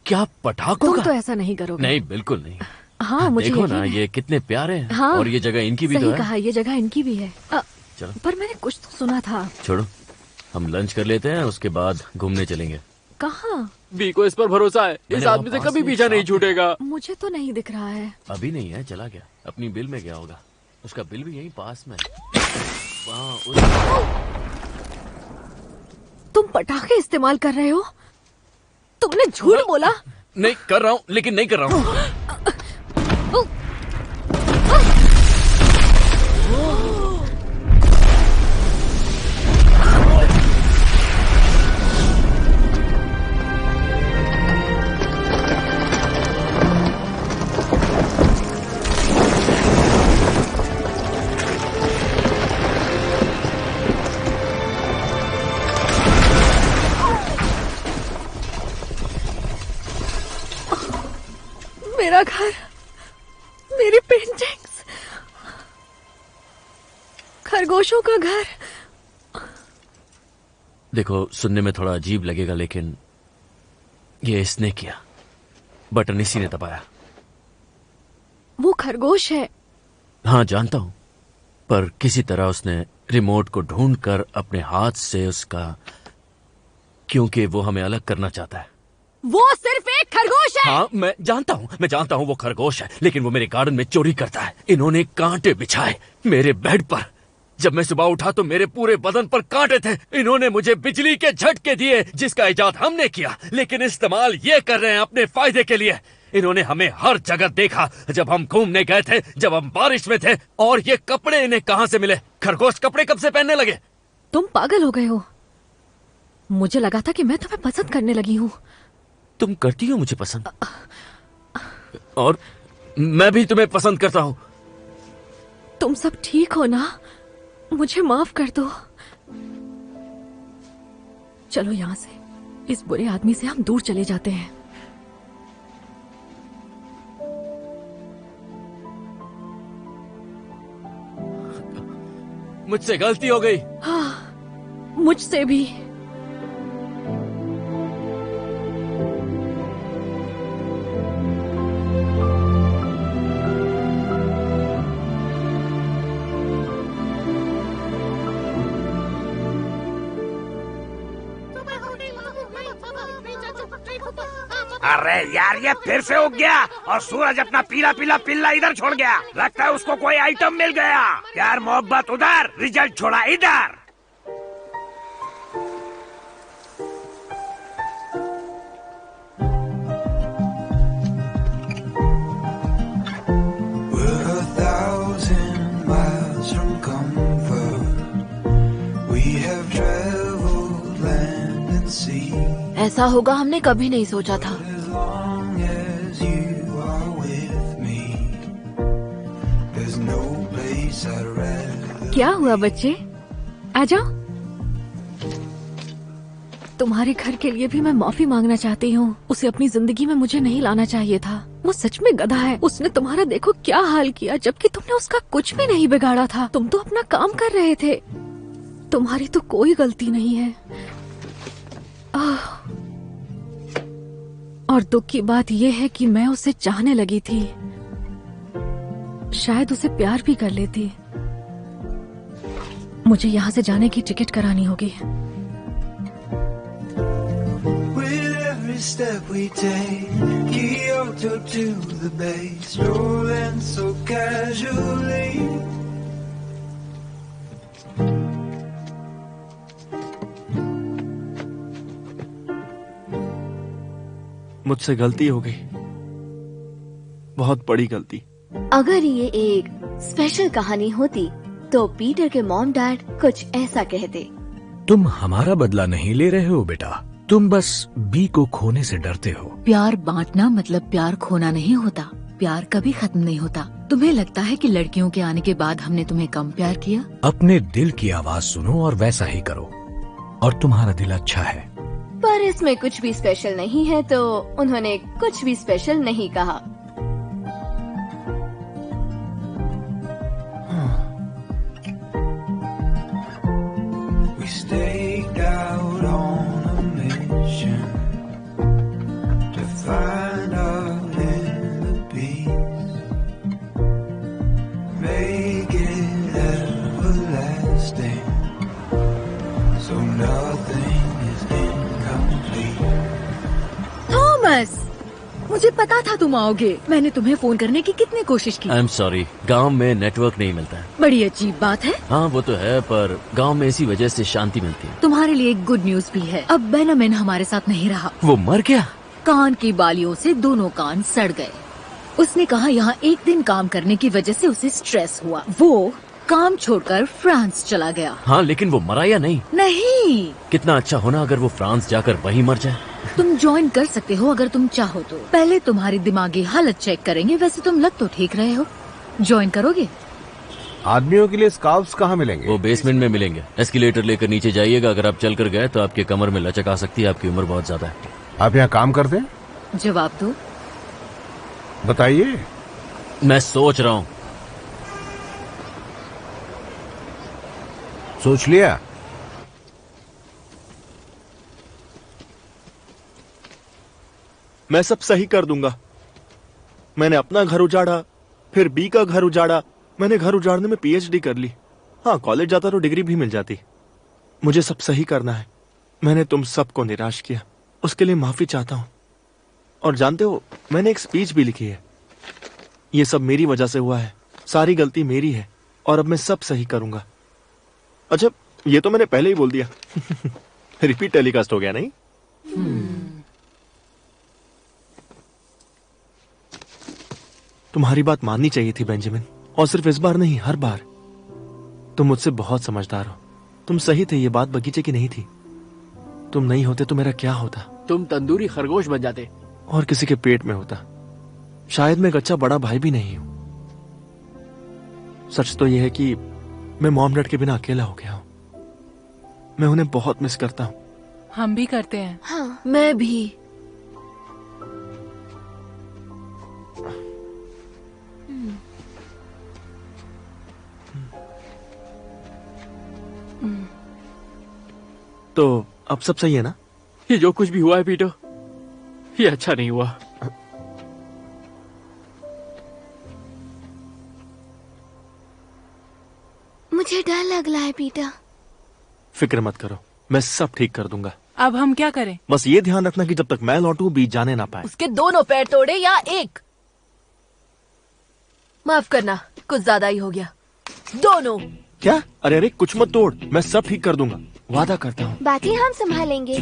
क्या पटाखों तुम का? तो ऐसा नहीं करोगे। नहीं, बिल्कुल नहीं। हाँ, मुझे देखो यकीन ना, है। ये कितने प्यारे हैं। हाँ, और ये जगह इनकी भी तो सही है। कहा, ये जगह इनकी भी है। चलो, पर मैंने कुछ तो सुना था। छोड़ो, हम लंच कर लेते हैं, उसके बाद घूमने चलेंगे। कहाँ? बी को इस पर भरोसा है। इस आदमी से कभी पीछा नहीं छूटेगा। मुझे तो नहीं दिख रहा है। अभी नहीं है, चला गया। अपनी बिल में गया होगा। उसका बिल भी यहीं पास में है। तुम पटाखे इस्तेमाल कर रहे हो? तुमने झूठ बोला। नहीं कर रहा हूँ, लेकिन नहीं कर रहा हूँ। मेरा घर, मेरी पेंटिंग्स, खरगोशों का घर। देखो, सुनने में थोड़ा अजीब लगेगा, लेकिन ये इसने किया। बटन इसी ने दबाया। वो खरगोश है। हाँ, जानता हूं, पर किसी तरह उसने रिमोट को ढूंढकर अपने हाथ से उसका, क्योंकि वो हमें अलग करना चाहता है। वो सिर्फ एक खरगोश है। हाँ, मैं जानता हूँ वो खरगोश है, लेकिन वो मेरे गार्डन में चोरी करता है। इन्होंने कांटे बिछाए मेरे बेड पर। जब मैं सुबह उठा तो मेरे पूरे बदन पर कांटे थे। इन्होंने मुझे बिजली के झटके दिए, जिसका इजाद हमने किया, लेकिन इस्तेमाल ये कर रहे हैं अपने फायदे के लिए। इन्होंने हमें हर जगह देखा, जब हम घूमने गए थे, जब हम बारिश में थे। और ये कपड़े इन्हें कहाँ से मिले? खरगोश कपड़े कब से पहनने लगे? तुम पागल हो गए हो। मुझे लगा था कि मैं तुम्हें पसंद करने लगी हूँ। तुम करती हो मुझे पसंद, और मैं भी तुम्हें पसंद करता हूँ। तुम सब ठीक हो ना? मुझे माफ कर दो। चलो यहाँ से, इस बुरे आदमी से हम दूर चले जाते हैं। मुझसे गलती हो गई। हाँ, मुझसे भी। अबे यार ये फिर से उग गया और सूरज अपना पीला पीला पिल्ला इधर छोड़ गया। लगता है उसको कोई आइटम मिल गया। प्यार मोहब्बत उधर, रिजल्ट छोड़ा इधर। We're 1,000 miles from comfort. We have traveled land and sea. ऐसा होगा हमने कभी नहीं सोचा था। As long as you are with me, there's no place I'd rather. क्या हुआ बच्चे, आ जाओ। तुम्हारे घर के लिए भी मैं माफी मांगना चाहती हूँ। उसे अपनी जिंदगी में मुझे नहीं लाना चाहिए था। वो सच में गधा है। उसने तुम्हारा देखो क्या हाल किया, जबकि तुमने उसका कुछ भी नहीं बिगाड़ा था। तुम तो अपना काम कर रहे थे। तुम्हारी तो कोई गलती नहीं है। और दुख की बात यह है कि मैं उसे चाहने लगी थी। शायद उसे प्यार भी कर लेती। मुझे यहाँ से जाने की टिकट करानी होगी। With every step we take, Kyoto to the bay, strolling so casually. मुझसे गलती हो गई, बहुत बड़ी गलती। अगर ये एक स्पेशल कहानी होती तो पीटर के मॉम डैड कुछ ऐसा कहते। तुम हमारा बदला नहीं ले रहे हो बेटा, तुम बस बी को खोने से डरते हो। प्यार बांटना मतलब प्यार खोना नहीं होता। प्यार कभी खत्म नहीं होता। तुम्हें लगता है कि लड़कियों के आने के बाद हमने तुम्हें कम प्यार किया? अपने दिल की आवाज सुनो और वैसा ही करो, और तुम्हारा दिल अच्छा है। पर इसमें कुछ भी स्पेशल नहीं है, तो उन्होंने कुछ भी स्पेशल नहीं कहा। We staked out on a mission to find our inner peace, make it everlasting, so nothing is incomplete. Thomas, मुझे पता था तुम आओगे। मैंने तुम्हें फोन करने की कितनी कोशिश की। आई एम सॉरी, गांव में नेटवर्क नहीं मिलता है। बड़ी अजीब बात है। हाँ वो तो है, पर गांव में इसी वजह से शांति मिलती है। तुम्हारे लिए एक गुड न्यूज भी है। अब बेनामिन हमारे साथ नहीं रहा। वो मर गया? कान की बालियों से दोनों कान सड़ गए। उसने कहा यहाँ एक दिन काम करने की वजह से उसे स्ट्रेस हुआ। वो काम छोड़कर फ्रांस चला गया। हाँ, लेकिन वो मरा या नहीं? नहीं। कितना अच्छा होना अगर वो फ्रांस जाकर वहीं मर जाए। तुम ज्वाइन कर सकते हो अगर तुम चाहो तो। पहले तुम्हारी दिमागी हालत चेक करेंगे। वैसे तुम लग तो ठीक रहे हो। ज्वाइन करोगे? आदमियों के लिए स्काउट्स कहाँ मिलेंगे? वो बेसमेंट में मिलेंगे। एस्केलेटर लेकर नीचे जाइएगा। अगर आप चल कर गए तो आपके कमर में लचक आ सकती है। आपकी उम्र बहुत ज्यादा है। आप यहाँ काम करते हैं? जवाब दो। बताइए। मैं सोच रहा हूँ। सोच लिया? मैं सब सही कर दूंगा। मैंने अपना घर उजाड़ा, फिर बी का घर उजाड़ा। मैंने घर उजाड़ने में पीएचडी कर ली। हाँ, कॉलेज जाता तो डिग्री भी मिल जाती। मुझे सब सही करना है। मैंने तुम सबको निराश किया, उसके लिए माफी चाहता हूँ। और जानते हो, मैंने एक स्पीच भी लिखी है। ये सब मेरी वजह से हुआ है। सारी गलती मेरी है और अब मैं सब सही करूंगा। अच्छा, ये तो मैंने पहले ही बोल दिया। रिपीट टेलीकास्ट हो गया नहीं? तुम्हारी बात माननी चाहिए थी बेंजामिन, और सिर्फ इस बार नहीं, हर बार। तुम मुझसे बहुत समझदार हो। तुम सही थे, ये बात बगीचे की नहीं थी। तुम नहीं होते तो मेरा क्या होता? तुम तंदूरी खरगोश बन जाते और किसी के पेट में होता। शायद मैं एक अच्छा बड़ा भाई भी नहीं हूं। सच तो यह है कि मैं मॉम डैड के बिना अकेला हो गया हूं। मैं उन्हें बहुत मिस करता हूं। हम भी करते हैं। हाँ, मैं भी। तो अब सब सही है ना? ये जो कुछ भी हुआ है पीटर, ये अच्छा नहीं हुआ। मुझे डर लग रहा है पीटर। फिक्र मत करो, मैं सब ठीक कर दूंगा। अब हम क्या करें? बस ये ध्यान रखना कि जब तक मैं लौटूं बीच जाने ना पाए। उसके दोनों पैर तोड़े या एक? माफ करना, कुछ ज्यादा ही हो गया। दोनों। क्या? अरे अरे कुछ मत तोड़, मैं सब ठीक कर दूंगा, वादा करता हूँ। बाकी हम संभालेंगे।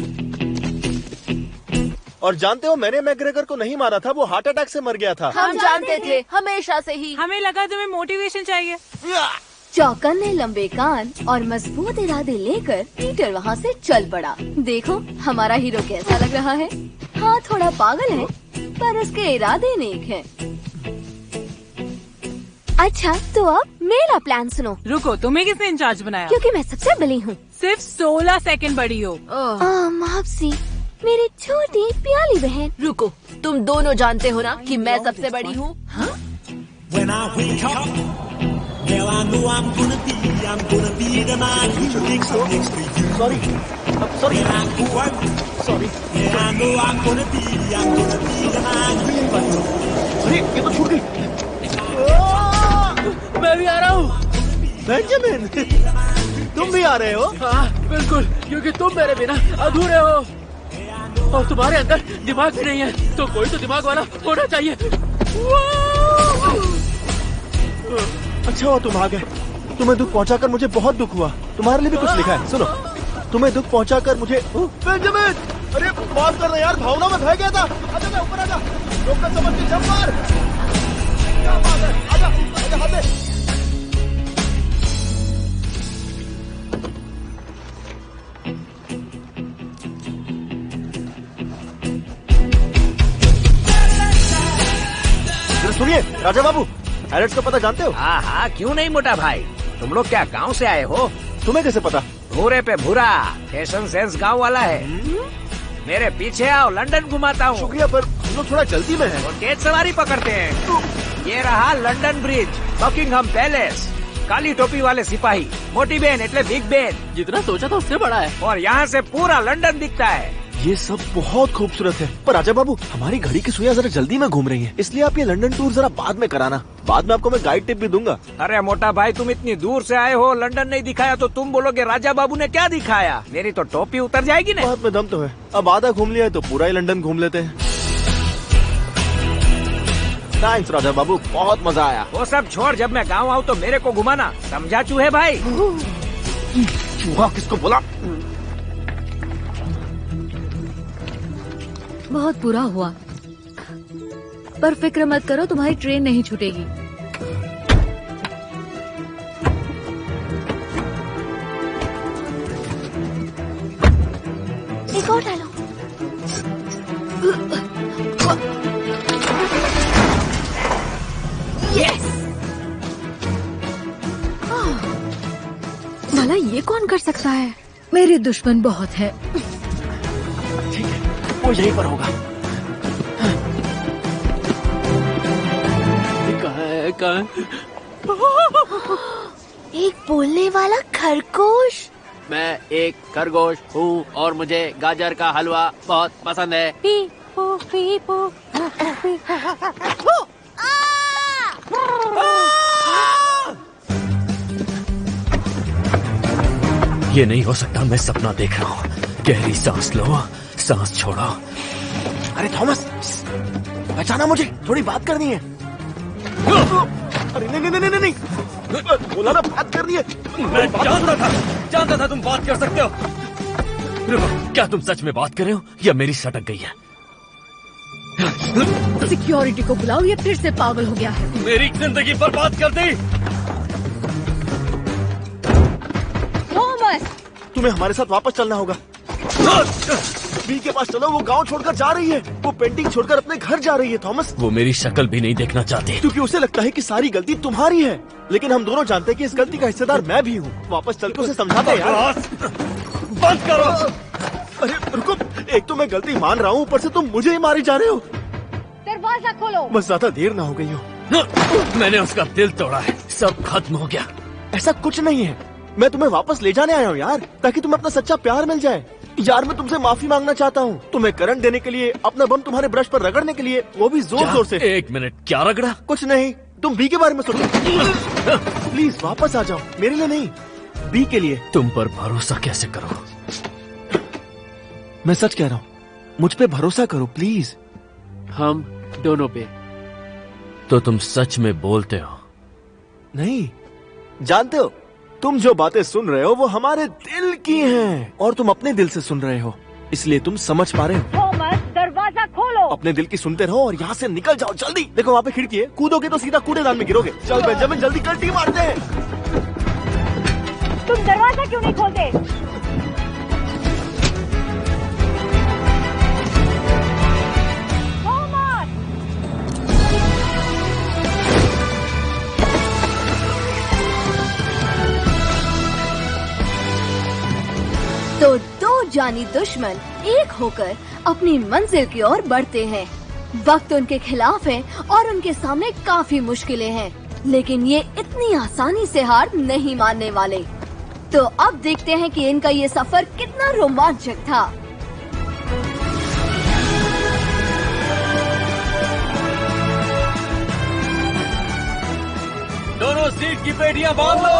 और जानते हो मैंने मैकग्रेगर को नहीं मारा था, वो हार्ट अटैक से मर गया था। हम जानते थे, हमेशा से ही। हमें लगा तुम्हें मोटिवेशन चाहिए। चौकन्ने लंबे कान और मजबूत इरादे लेकर पीटर वहाँ से चल पड़ा। देखो हमारा हीरो कैसा लग रहा है। हाँ थोड़ा पागल है पर उसके इरादे नेक हैं। अच्छा तो अब मेरा प्लान सुनो। रुको, तुम्हें किसने इंचार्ज बनाया? क्योंकि मैं सबसे बड़ी हूँ। सिर्फ 16 सेकंड बड़ी हो। मापसी, मेरी छोटी प्याली बहन। रुको, तुम दोनों जानते हो ना कि मैं सबसे बड़ी हूँ। Well, I know I'm gonna be the man who wakes up next to you. Sorry. When I go out, sorry. Yeah, I know I'm gonna be the man who wakes up. अरे ये तो छूट गई। मैं भी आ रहा हूँ। Benjamin, तुम भी आ रहे हो? हाँ बिल्कुल, क्योंकि तुम मेरे बिना अधूरे हो और तुम्हारे अंदर दिमाग भी नहीं है, तो कोई तो दिमाग वाला होना चाहिए। अच्छा हुआ तुम आ गए। तुम्हें दुख पहुंचाकर मुझे बहुत दुख हुआ। तुम्हारे लिए भी कुछ लिखा है, सुनो। तुम्हें दुख पहुंचाकर मुझे बेंजामिन, अरे माफ करना यार, भावना में बह गया था। आजा ऊपर आजा, रोकना समझ के जंप मार। क्या बात है, आजा आजा हाथ दे। सुनिए राजा बाबू, हैरिस का पता जानते हो? हाँ हाँ, क्यों नहीं मोटा भाई। तुम लोग क्या गांव से आए हो? तुम्हें कैसे पता? भूरे पे भूरा, फैशन सेंस गांव वाला है। मेरे पीछे आओ, लंदन घुमाता हूँ। शुक्रिया, पर हम लोग थोड़ा जल्दी में हैं। और तेज सवारी पकड़ते हैं। ये रहा लंदन ब्रिज, बकिंगहम पैलेस, काली टोपी वाले सिपाही, मोटी बहन एटले बिग बहन। जितना सोचा था उससे बड़ा है। और यहाँ से पूरा लंदन दिखता है। ये सब बहुत खूबसूरत है, पर राजा बाबू हमारी घड़ी की सुइयां जरा जल्दी में घूम रही हैं, इसलिए आप ये लंदन टूर जरा बाद में कराना। बाद में आपको मैं गाइड टिप भी दूंगा। अरे मोटा भाई, तुम इतनी दूर से आए हो, लंदन नहीं दिखाया तो तुम बोलोगे राजा बाबू ने क्या दिखाया। मेरी तो टोपी उतर जाएगी ना। बात में दम तो है। अब आधा घूम लिया है तो पूरा ही लंदन घूम लेते हैं। थैंक्स राजा बाबू, बहुत मजा आया। वो सब छोड़, जब मैं गाँव आऊँ तो मेरे को घुमाना, समझा चूहे भाई? चूहा किसको बोला? बहुत बुरा हुआ, पर फिक्र मत करो, तुम्हारी ट्रेन नहीं छूटेगी। एक और डालो। यस। भला ये कौन कर सकता है? मेरे दुश्मन बहुत है। वो यहीं पर होगा। कहाँ है? एक बोलने वाला खरगोश। मैं एक खरगोश हूँ और मुझे गाजर का हलवा बहुत पसंद है। पीपो पीपो पीपो। ये नहीं हो सकता, मैं सपना देख रहा हूँ। गहरी सांस लो, सांस छोड़ो। अरे थॉमस, पहचाना मुझे, थोड़ी बात करनी है। अरे नहीं नहीं नहीं नहीं, बोला ना बात करनी है। मैं जानता था तुम बात कर सकते हो। रुको, क्या तुम सच में बात कर रहे हो या मेरी सटक गई है? सिक्योरिटी को बुलाओ, ये फिर से पागल हो गया है। मेरी जिंदगी बर्बाद कर दी। थॉमस, तुम्हें हमारे साथ वापस चलना होगा। बी के पास चलो, वो गांव छोड़कर जा रही है। वो पेंटिंग छोड़कर अपने घर जा रही है थॉमस। वो मेरी शक्ल भी नहीं देखना चाहती, क्योंकि उसे लगता है कि सारी गलती तुम्हारी है, लेकिन हम दोनों जानते हैं कि इस गलती का हिस्सेदार मैं भी हूँ। वापस चल के उसे समझाते हैं यार। बंद करो। अरे रुको, एक तो मैं गलती मान रहा हूँ, ऊपर से तुम मुझे ही मारी जा रहे हो। दरवाजा खोलो। बस ज्यादा देर ना हो गई हो। मैंने उसका दिल तोड़ा है, सब खत्म हो गया। ऐसा कुछ नहीं है, मैं तुम्हें वापस ले जाने आया हूँ यार, ताकि तुम्हें अपना सच्चा प्यार मिल जाए। यार मैं तुमसे माफी मांगना चाहता हूँ, तुम्हें करंट देने के लिए, अपना बम तुम्हारे ब्रश पर रगड़ने के लिए, वो भी जोर जोर से। एक मिनट, क्या रगड़ा? कुछ नहीं, तुम बी के बारे में सोचो। प्लीज वापस आ जाओ, मेरे लिए नहीं, बी के लिए। तुम पर भरोसा कैसे करो? मैं सच कह रहा हूँ, मुझ पे भरोसा करो प्लीज। हम दोनों पे। तो तुम सच में बोलते हो? नहीं, जानते हो, तुम जो बातें सुन रहे हो वो हमारे दिल की हैं और तुम अपने दिल से सुन रहे हो, इसलिए तुम समझ पा रहे हो। थॉमस, दरवाजा खोलो। अपने दिल की सुनते रहो और यहाँ से निकल जाओ जल्दी। देखो वहाँ पे खिड़की है, कूदोगे तो सीधा कूड़ेदान में गिरोगे। चल बेंजामिन, जल्दी कल्टी मारते हैं। तुम दरवाजा क्यों नहीं खोलते? तो दो जानी दुश्मन एक होकर अपनी मंजिल की ओर बढ़ते हैं। वक्त उनके खिलाफ है और उनके सामने काफी मुश्किलें हैं, लेकिन ये इतनी आसानी से हार नहीं मानने वाले। तो अब देखते हैं कि इनका ये सफर कितना रोमांचक था। दोनों सीट की पेटियां बांध लो।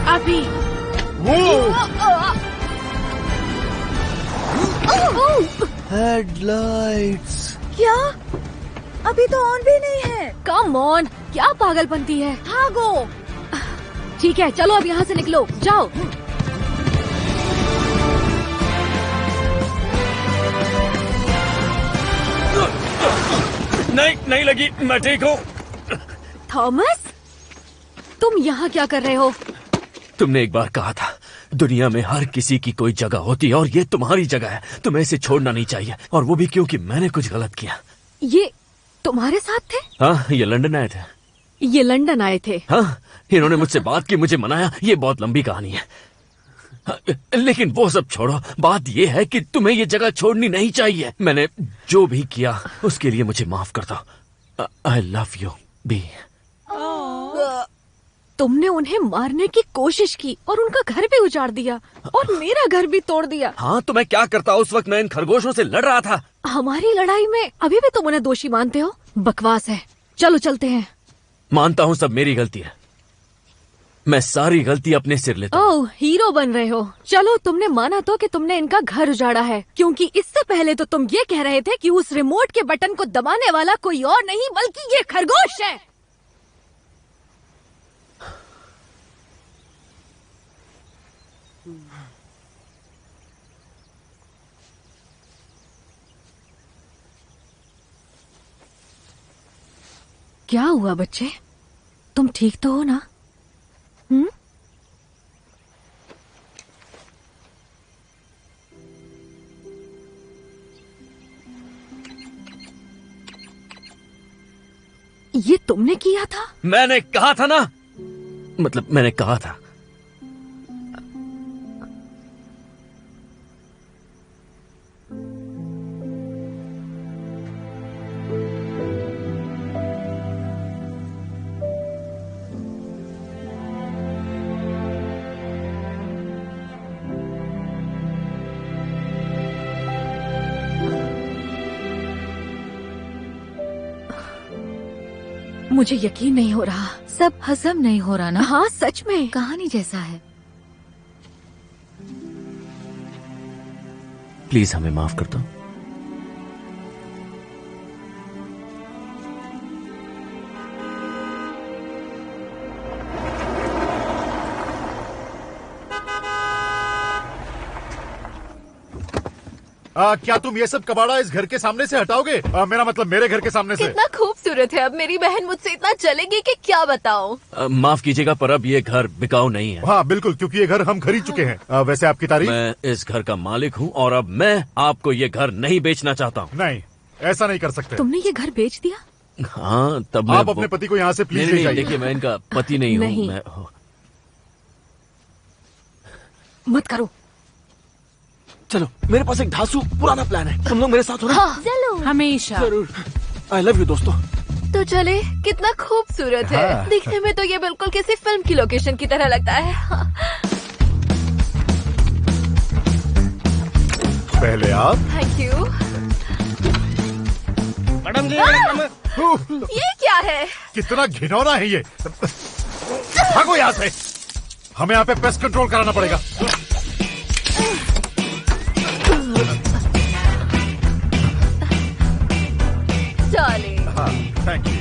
अभी हेडलाइट्स क्या? अभी तो ऑन भी नहीं है। कम ऑन, क्या पागलपंती है। भागो। ठीक है, चलो अब यहाँ से निकलो, जाओ। नहीं लगी, मैं ठीक हूँ। थॉमस, तुम यहाँ क्या कर रहे हो? तुमने एक बार कहा था दुनिया में हर किसी की कोई जगह होती है और ये तुम्हारी जगह है। तुम्हें इसे छोड़ना नहीं चाहिए, और वो भी क्योंकि मैंने कुछ गलत किया। ये तुम्हारे साथ थे? हाँ, ये लंदन आए थे। ये लंदन आए थे? हाँ, इन्होंने मुझसे बात की, मुझे मनाया। ये बहुत लंबी कहानी है। हाँ, लेकिन वो सब छोड़ो, बात ये है कि तुम्हें ये जगह छोड़नी नहीं चाहिए। मैंने जो भी किया उसके लिए मुझे माफ कर दो। I love you B. तुमने उन्हें मारने की कोशिश की और उनका घर भी उजाड़ दिया और मेरा घर भी तोड़ दिया। हाँ, तो मैं क्या करता? उस वक्त मैं इन खरगोशों से लड़ रहा था। हमारी लड़ाई में अभी भी तुम उन्हें दोषी मानते हो? बकवास है। चलो चलते हैं। मानता हूँ सब मेरी गलती है, मैं सारी गलती अपने सिर लेता हूँ। ओह, हीरो बन रहे हो। चलो, तुमने माना तो कि तुमने इनका घर उजाड़ा है, क्योंकि इससे पहले तो तुम ये कह रहे थे कि उस रिमोट के बटन को दबाने वाला कोई और नहीं बल्कि ये खरगोश है। क्या हुआ बच्चे? तुम ठीक तो हो ना? ये तुमने किया था? मैंने कहा था ना, मतलब मैंने कहा था। मुझे यकीन नहीं हो रहा। सब हजम नहीं हो रहा ना? हाँ, सच में कहानी जैसा है। प्लीज हमें माफ कर दो। क्या तुम ये सब कबाड़ा इस घर के सामने से हटाओगे? मेरा मतलब मेरे घर के सामने से। कितना खूबसूरत है। अब मेरी बहन मुझसे इतना चलेगी कि क्या बताऊं। माफ कीजिएगा, पर अब ये घर बिकाऊ नहीं है। हाँ बिल्कुल, क्योंकि ये घर हम खरीद चुके हैं। वैसे आपकी तारीफ? मैं इस घर का मालिक हूँ और अब मैं आपको ये घर नहीं बेचना चाहता हूँ। नहीं, ऐसा नहीं कर सकते। तुमने ये घर बेच दिया? हाँ, तब आप अपने पति को यहाँ से प्लीज ले जाइए। देखिए, मैं इनका पति नहीं हूँ। नहीं। मैं मत करो। चलो, मेरे पास एक धांसू पुराना प्लान है, तुम लोग मेरे साथ हो ना? हाँ, चलो। हमेशा। जरूर। आई लव यू दोस्तों। तो चले। कितना खूबसूरत है। हाँ। दिखने में तो ये बिल्कुल किसी फिल्म की लोकेशन की तरह लगता है। हाँ। पहले आप। Thank you. मैडम जी, ये क्या है? कितना घिनौना है ये। भागो यहाँ से, हमें यहाँ पे पेस्ट कंट्रोल कराना पड़ेगा। डार्लिंग। हाँ, थैंक यू।